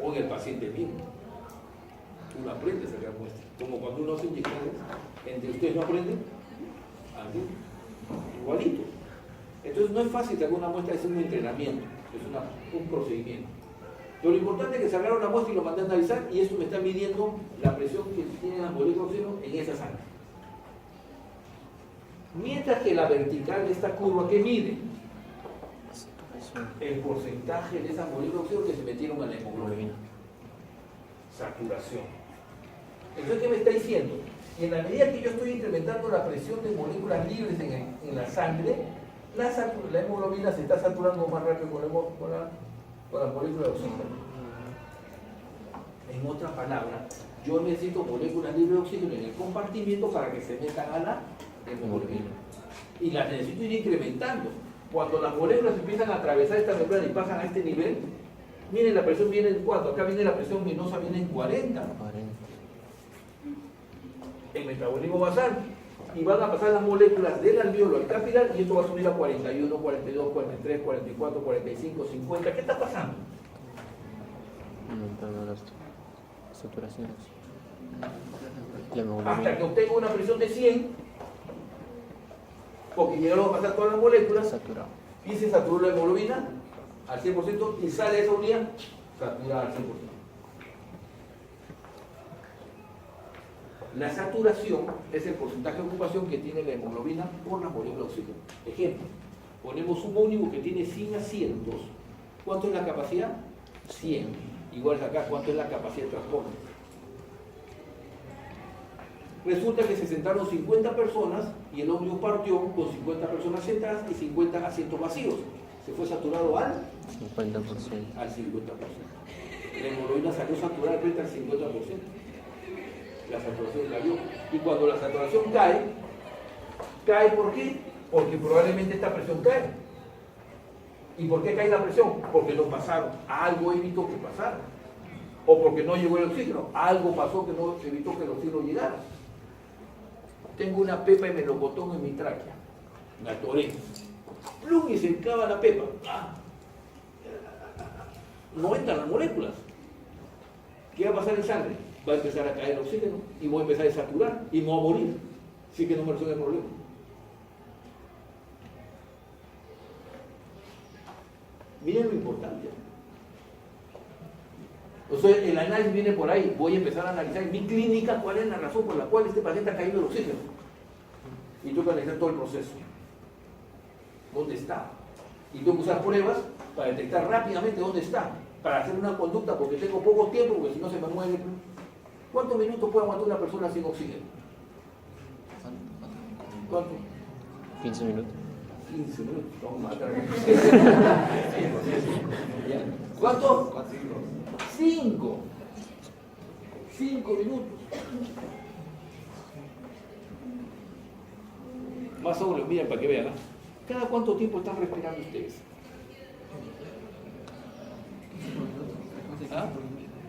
O en el paciente mismo. Uno aprende a sacar muestras. Como cuando uno hace inyecciones, entre ustedes no aprenden, así, igualito. Entonces no es fácil sacar una muestra, es un entrenamiento, es un procedimiento. Pero lo importante es que sacaron una muestra y lo mandé a analizar y eso me está midiendo la presión que tienen las moléculas de oxígeno en esa sangre. Mientras que la vertical de esta curva, ¿qué mide? El porcentaje de esas moléculas de oxígeno que se metieron a la hemoglobina. Saturación. Entonces, ¿qué me está diciendo? En la medida que yo estoy incrementando la presión de moléculas libres en la sangre, la hemoglobina se está saturando más rápido con las moléculas de oxígeno. En otras palabras, yo necesito moléculas libres de oxígeno en el compartimiento para que se metan a la hemoglobina. Y las necesito ir incrementando. Cuando las moléculas empiezan a atravesar esta membrana y pasan a este nivel, miren, la presión viene en 4, acá viene la presión venosa, viene en 40. El metabolismo basal. Y van a pasar las moléculas del alveolo al capilar y esto va a subir a 41, 42, 43, 44, 45, 50. ¿Qué está pasando? Aumentando las saturaciones. Hasta que obtenga una presión de 100, porque llegaron a pasar todas las moléculas saturado. Y se saturó la hemoglobina al 100% y sale esa unidad saturada al 100%. La saturación es el porcentaje de ocupación que tiene la hemoglobina por las moléculas de oxígeno. Ejemplo, ponemos un ómnibus que tiene 100 asientos. ¿Cuánto es la capacidad? 100. Igual es acá, ¿cuánto es la capacidad de transporte? Resulta que se sentaron 50 personas y el ómnibus partió con 50 personas sentadas y 50 asientos vacíos. Se fue saturado al 50%. Al 50%. La hemoglobina salió saturada frente al 50%. La saturación cayó. Y cuando la saturación cae, ¿cae por qué? Porque probablemente esta presión cae. ¿Y por qué cae la presión? Porque no pasaron. Algo evitó que pasara. O porque no llegó el oxígeno. Algo pasó que no evitó que el oxígeno llegara. Tengo una pepa de melocotón en mi tráquea. La atoré. ¡Plum! Y se encaba la pepa. ¡Ah! No entran las moléculas. ¿Qué va a pasar en sangre? Va a empezar a caer el oxígeno y voy a empezar a saturar y me voy a morir. Así que no me resuelve el problema. Miren lo importante. O sea, el análisis viene por ahí. Voy a empezar a analizar en mi clínica cuál es la razón por la cual este paciente ha caído el oxígeno. Y tengo que analizar todo el proceso. ¿Dónde está? Y tengo que usar pruebas para detectar rápidamente dónde está. Para hacer una conducta, porque tengo poco tiempo, porque si no se me muere. ¿Cuántos minutos puede aguantar una persona sin oxígeno? ¿Cuánto? 15 minutos. 15 minutos. Vamos a matar. ¿Cuánto? 5. 5 minutos. Más sobre, miren para que vean. ¿Cada cuánto tiempo están respirando ustedes? ¿Ah?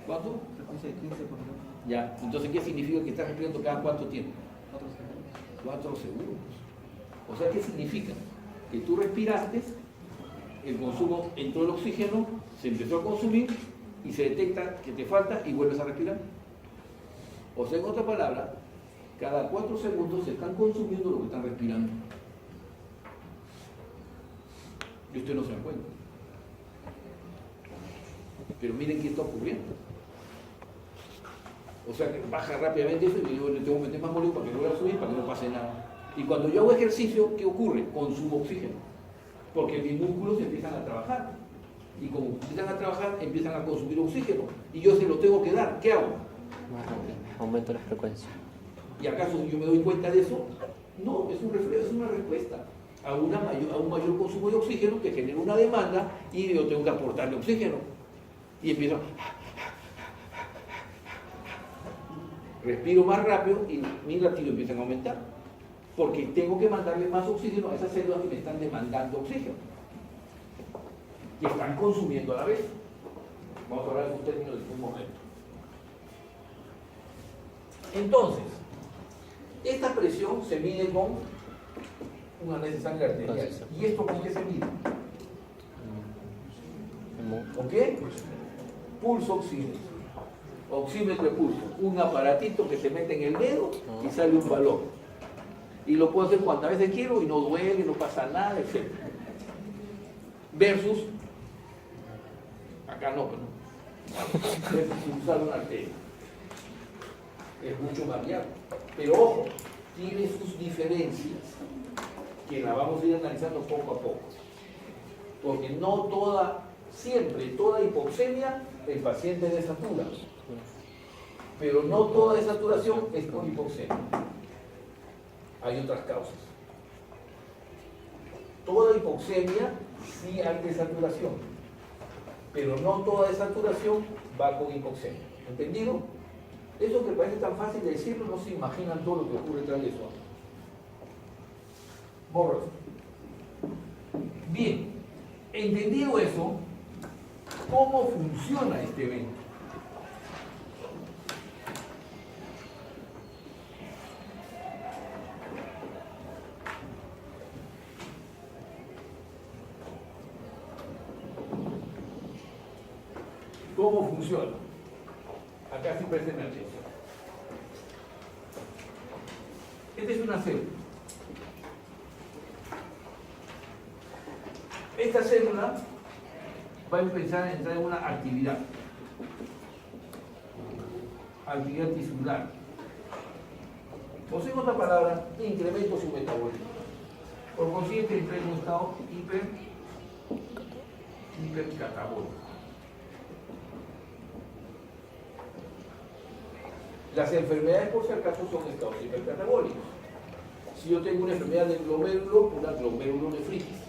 ¿Cuánto? Frecuencia de 15 por minuto. Ya, entonces, ¿qué significa que estás respirando cada cuánto tiempo? 4 segundos. 4 segundos. O sea, ¿qué significa? Que tú respiraste, el consumo entró el oxígeno, se empezó a consumir y se detecta que te falta y vuelves a respirar. O sea, en otra palabra, cada 4 segundos se están consumiendo lo que están respirando. Y usted no se da cuenta. Pero miren qué está ocurriendo. O sea, que baja rápidamente eso y yo le tengo que meter más moléculas para que no vaya a subir, para que no pase nada. Y cuando yo hago ejercicio, ¿qué ocurre? Consumo oxígeno. Porque mis músculos empiezan a trabajar. Y como empiezan a trabajar, empiezan a consumir oxígeno. Y yo se lo tengo que dar. ¿Qué hago? Más rápido. Aumento la frecuencia. ¿Y acaso yo me doy cuenta de eso? No, es un reflejo, es una respuesta a un mayor consumo de oxígeno que genera una demanda y yo tengo que aportarle oxígeno. Y empiezo, respiro más rápido y mis latidos empiezan a aumentar. Porque tengo que mandarle más oxígeno a esas células que me están demandando oxígeno. Que están consumiendo a la vez. Vamos a hablar de un término en un momento. Entonces, Esta presión se mide con un análisis de sangre arterial. ¿Y esto con qué se mide? ¿Con qué? Pulso oxímetro. Oxímetro de pulso. Un aparatito que se mete en el dedo y sale un valor. Y lo puedo hacer cuantas veces quiero y no duele, no pasa nada, etc. Versus, acá no, versus usar una arteria. Es mucho más viable. Pero ojo, tiene sus diferencias que la vamos a ir analizando poco a poco. Porque no siempre toda hipoxemia el paciente desatura. Pero no toda desaturación es por hipoxemia. Hay otras causas. Toda hipoxemia sí hay desaturación, pero no toda desaturación va con hipoxemia. ¿Entendido? Eso que parece tan fácil de decirlo, no se imaginan todo lo que ocurre detrás de eso. Borro. Bien, entendido eso, ¿cómo funciona este evento? ¿Cómo funciona? Acá sí presten atención. Esta es una célula. Esta célula va a empezar a entrar en una actividad tisular. O sea, en otra palabra, incremento su metabolismo. Por consiguiente, entra en un estado hipercatabólico. Las enfermedades, por si acaso, son estados hipercatabólicos. Si yo tengo una enfermedad del glomérulo, una glomerulonefritis.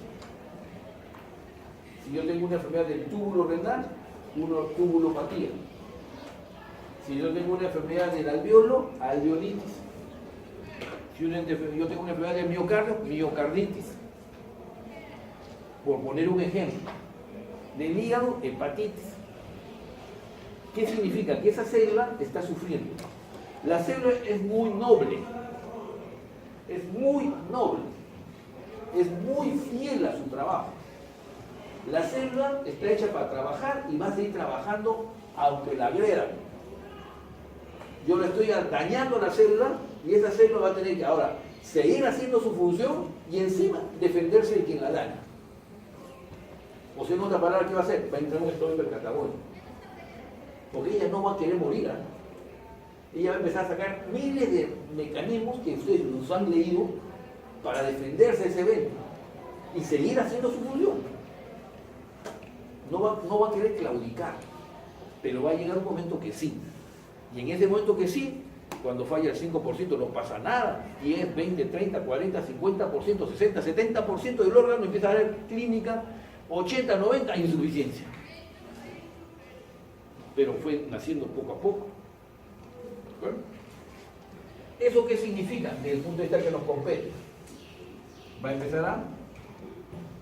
Si yo tengo una enfermedad del túbulo renal, una tubulopatía. Si yo tengo una enfermedad del alveolo, alveolitis. Si yo tengo una enfermedad del miocardio, miocarditis. Por poner un ejemplo. Del hígado, hepatitis. ¿Qué significa? Que esa célula está sufriendo. La célula es muy noble. Es muy noble. Es muy fiel a su trabajo. La célula está hecha para trabajar y va a seguir trabajando aunque la agredan. Yo le estoy dañando a la célula y esa célula va a tener que ahora seguir haciendo su función y encima defenderse de quien la daña. O sea, en otra palabra, ¿qué va a hacer? Va a entrar en un estado hipercatabólico. Porque ella no va a querer morir. Ella va a empezar a sacar miles de mecanismos que ustedes nos han leído para defenderse de ese evento y seguir haciendo su función. No va a querer claudicar, pero va a llegar un momento que sí. Y en ese momento que sí, cuando falla el 5% no pasa nada, 10, 20, 30, 40, 50%, 60, 70% del órgano empieza a dar clínica, 80, 90, insuficiencia. Pero fue naciendo poco a poco. ¿Bueno? ¿Eso qué significa? Desde el punto de vista que nos compete, va a empezar a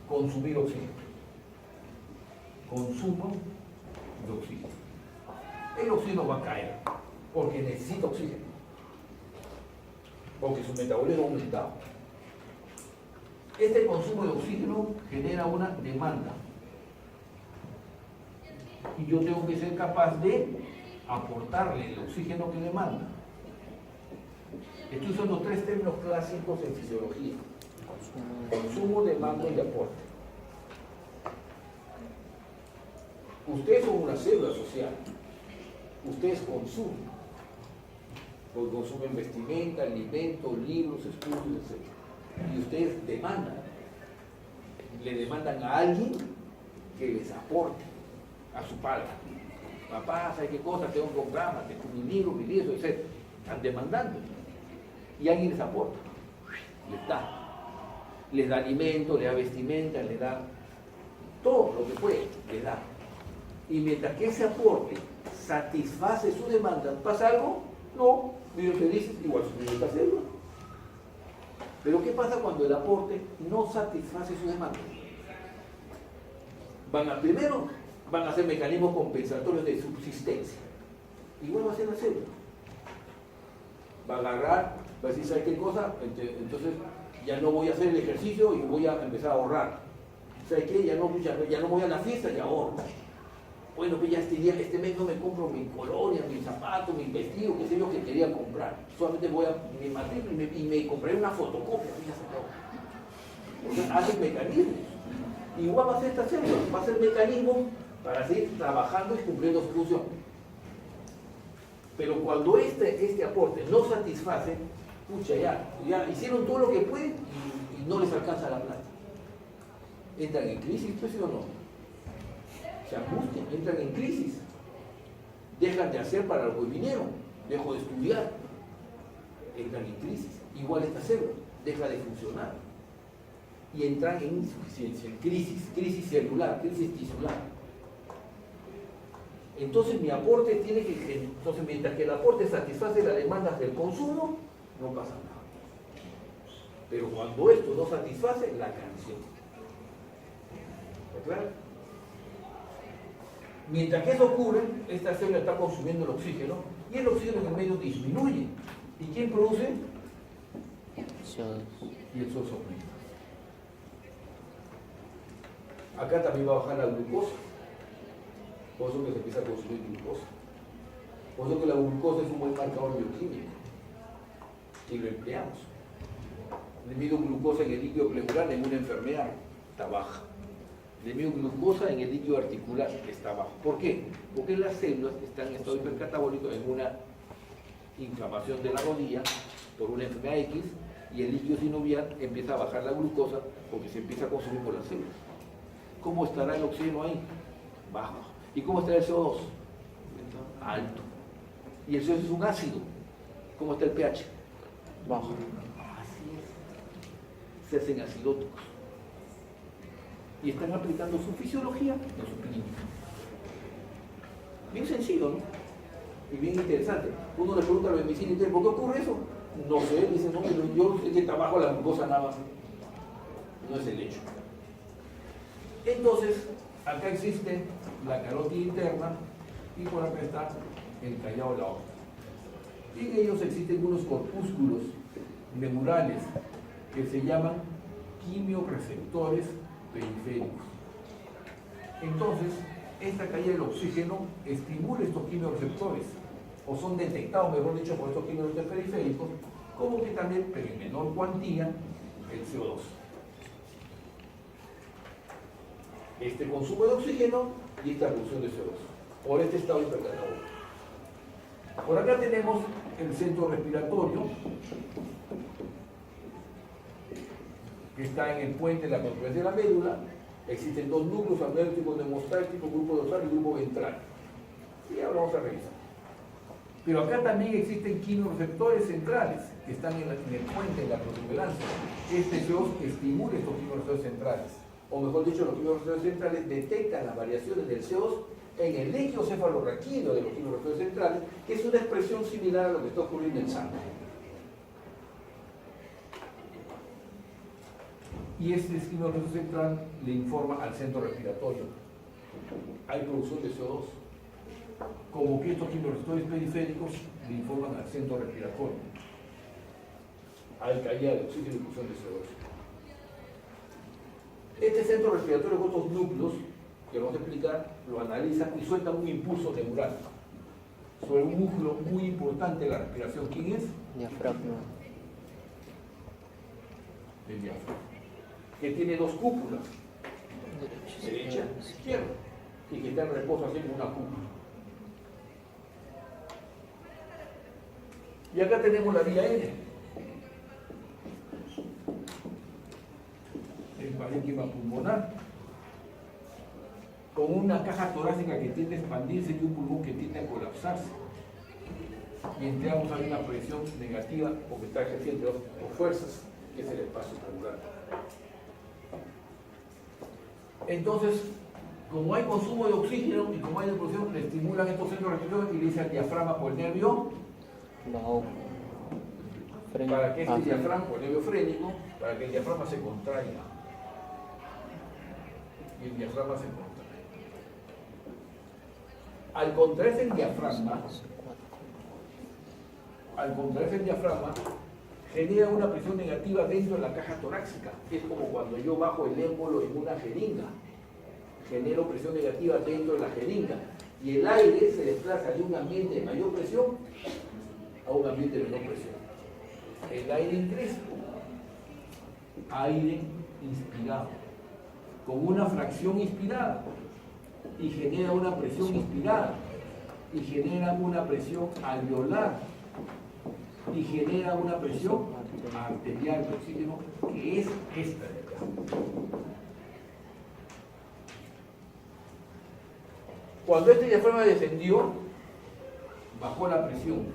consumir oxígeno. Consumo de oxígeno. El oxígeno va a caer porque necesita oxígeno, porque su metabolismo ha aumentado. Este consumo de oxígeno genera una demanda y yo tengo que ser capaz de aportarle el oxígeno que demanda. Estoy usando tres términos clásicos en fisiología: consumo, demanda y aporte. Ustedes son una célula social. Ustedes consumen. Porque consumen vestimenta, alimentos, libros, estudios, etc. Y ustedes demandan. Le demandan a alguien que les aporte. A su padre. Papá, ¿sabes qué cosa? Tengo un programa, tengo mi libro, mi libro, etc. Están demandando. Y alguien les aporta. Les da. Les da alimento, les da vestimenta, les da todo lo que puede, les da. Y mientras que ese aporte satisface su demanda, ¿pasa algo? No, viven felices, igual su esta célula. Pero ¿qué pasa cuando el aporte no satisface su demanda? Primero van a hacer mecanismos compensatorios de subsistencia. Igual va a ser la célula. Va a agarrar Va a decir, ¿sabes qué cosa? Entonces ya no voy a hacer el ejercicio y voy a empezar a ahorrar. ¿Sabes qué? Ya no voy a la fiesta y ahorro. Bueno, pues ya este mes no me compro mi colonia, mis zapatos, mi vestido, qué sé yo, que quería comprar. Solamente voy a mi matrícula y me compraré una fotocopia. Ya se acabó. Entonces hace mecanismos. Igual va a ser esta célula, va a ser mecanismo para seguir trabajando y cumpliendo su función. Pero cuando este aporte no satisface, pucha, ya hicieron todo lo que pueden y no les alcanza la plata. ¿Entran en crisis, pues, sí o no? Se angustian, entran en crisis. Dejan de hacer para lo que vinieron, dejo de estudiar. Entran en crisis. Igual esta célula deja de funcionar. Y entran en insuficiencia, en crisis celular, crisis tisular. Entonces mi aporte tiene que, entonces mientras que el aporte satisface las demandas del consumo, no pasa nada. Pero cuando esto no satisface, la canción. ¿Está claro? Mientras que eso ocurre, esta célula está consumiendo el oxígeno y el oxígeno en el medio disminuye. ¿Y quién produce? Y el CO2 aumenta. Acá también va a bajar la glucosa. Por eso que se empieza a consumir glucosa. Por eso que la glucosa es un buen marcador bioquímico. Y lo empleamos. Le mido glucosa en el líquido pleural en una enfermedad, está baja. Le mido glucosa en el líquido articular, está bajo. ¿Por qué? Porque las células están en estado hipercatabólico en una inflamación de la rodilla por una enfermedad X y el líquido sinovial empieza a bajar la glucosa porque se empieza a consumir por las células. ¿Cómo estará el oxígeno ahí? Bajo. ¿Y cómo estará el CO2? Alto. Y el CO2 es un ácido. ¿Cómo está el pH? Bajo. Así es. Se hacen acidóticos. Y están aplicando su fisiología en su clínica. Bien sencillo, ¿no? Y bien interesante. Uno le pregunta a la medicina interna, ¿por qué ocurre eso? No sé, dice, no, pero yo sé que trabajo la glucosa nada más. No es el hecho. Entonces, acá existe la carótida interna y por acá está el callado de la óptica. Y en ellos existen unos corpúsculos neurales que se llaman quimioreceptores periféricos. Entonces, esta caída del oxígeno estimula estos quimioreceptores, o son detectados, mejor dicho, por estos quimioreceptores periféricos, como que también, pero en menor cuantía, el CO2. Este consumo de oxígeno y esta producción de CO2, por este estado hipercatabólico. Por acá tenemos el centro respiratorio, que está en el puente de la confluencia de la médula. Existen dos núcleos, amniótico, neumostático, grupo dorsal y grupo ventral. Y ahora vamos a revisar. Pero acá también existen quimioreceptores centrales, que están en el puente de la protuberancia. Este CO2 estimula estos quimioreceptores centrales. O mejor dicho, los quimioreceptores centrales detectan las variaciones del CO2 en el líquido cefalorraquídeo de los quimioreceptores centrales, que es una expresión similar a lo que está ocurriendo en sangre. Y este quimioreceptor central le informa al centro respiratorio. Hay producción de CO2. Como que estos quimioreceptores periféricos le informan al centro respiratorio. Hay caída de oxígeno y producción de CO2. Este centro respiratorio con estos núcleos, que vamos a explicar, lo analizan y sueltan un impulso neural sobre un músculo muy importante de la respiración. ¿Quién es? Diafragma. El diafragma. Que tiene dos cúpulas, derecha y izquierda, y que está en reposo haciendo una cúpula. Y acá tenemos la vía aérea. El parénquima pulmonar, con una caja torácica que tiende a expandirse y un pulmón que tiende a colapsarse. Y entre ambos hay una presión negativa porque está ejerciendo dos fuerzas, que es el espacio pulmonar. Entonces, como hay consumo de oxígeno y como hay producción, le estimulan estos centros respiratorios y le dice al diafragma por el nervio Bajo. para que este diafragma, por el nervio frénico, para que el diafragma se contraiga. Y el diafragma se contrae. Al contraerse el diafragma, genera una presión negativa dentro de la caja torácica. Es como cuando yo bajo el émbolo en una jeringa. Genero presión negativa dentro de la jeringa. Y el aire se desplaza de un ambiente de mayor presión a un ambiente de menor presión. El aire ingresa. Aire inspirado. Con una fracción inspirada. Y genera una presión inspirada. Y genera una presión alveolar. Y genera una presión arterial de oxígeno, que es esta de acá. Cuando este diafragma descendió, bajó la presión,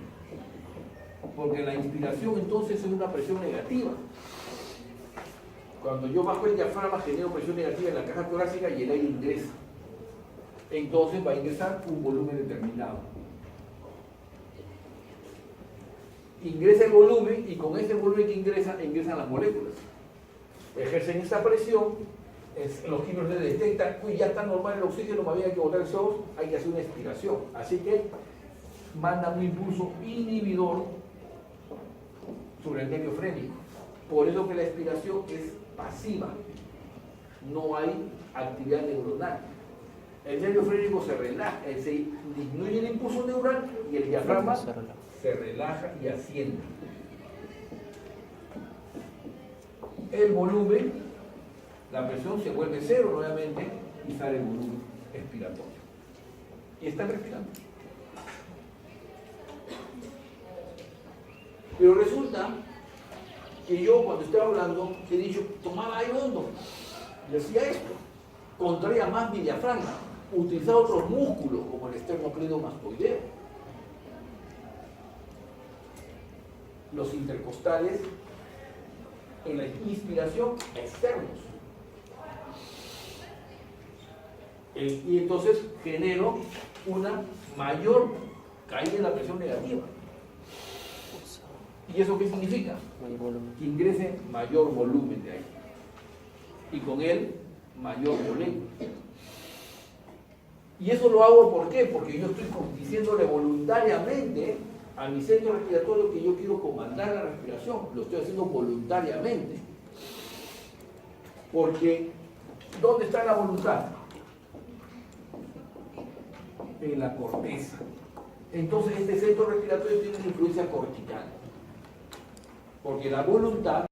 porque la inspiración entonces es una presión negativa. Cuando yo bajo el diafragma genero presión negativa en la caja torácica y el aire ingresa. Entonces va a ingresar un volumen determinado. Ingresa el volumen y con ese volumen que ingresa, ingresan las moléculas. Ejercen esa presión, los químicos le detectan, uy, ya está normal el oxígeno, más bien hay que botar el CO2, hay que hacer una expiración. Así que mandan un impulso inhibidor sobre el medio frénico. Por eso que la expiración es pasiva, no hay actividad neuronal. El medio frénico se relaja, se disminuye el impulso neural y el diafragma se relaja y asciende. El volumen, la presión se vuelve cero nuevamente y sale el volumen expiratorio. Y están respirando. Pero resulta que yo cuando estaba hablando he dicho, tomaba aire hondo, y hacía esto, contraía más mi diafragma, utilizaba otros músculos como el esternocleidomastoideo, los intercostales en la inspiración externos. Y entonces genero una mayor caída en la presión negativa. ¿Y eso qué significa? Que ingrese mayor volumen de aire. Y con él, mayor molécula. Y eso lo hago ¿por qué? Porque yo estoy diciéndole voluntariamente a mi centro respiratorio que yo quiero comandar la respiración. Lo estoy haciendo voluntariamente. Porque, ¿dónde está la voluntad? En la corteza. Entonces este centro respiratorio tiene una influencia cortical. Porque la voluntad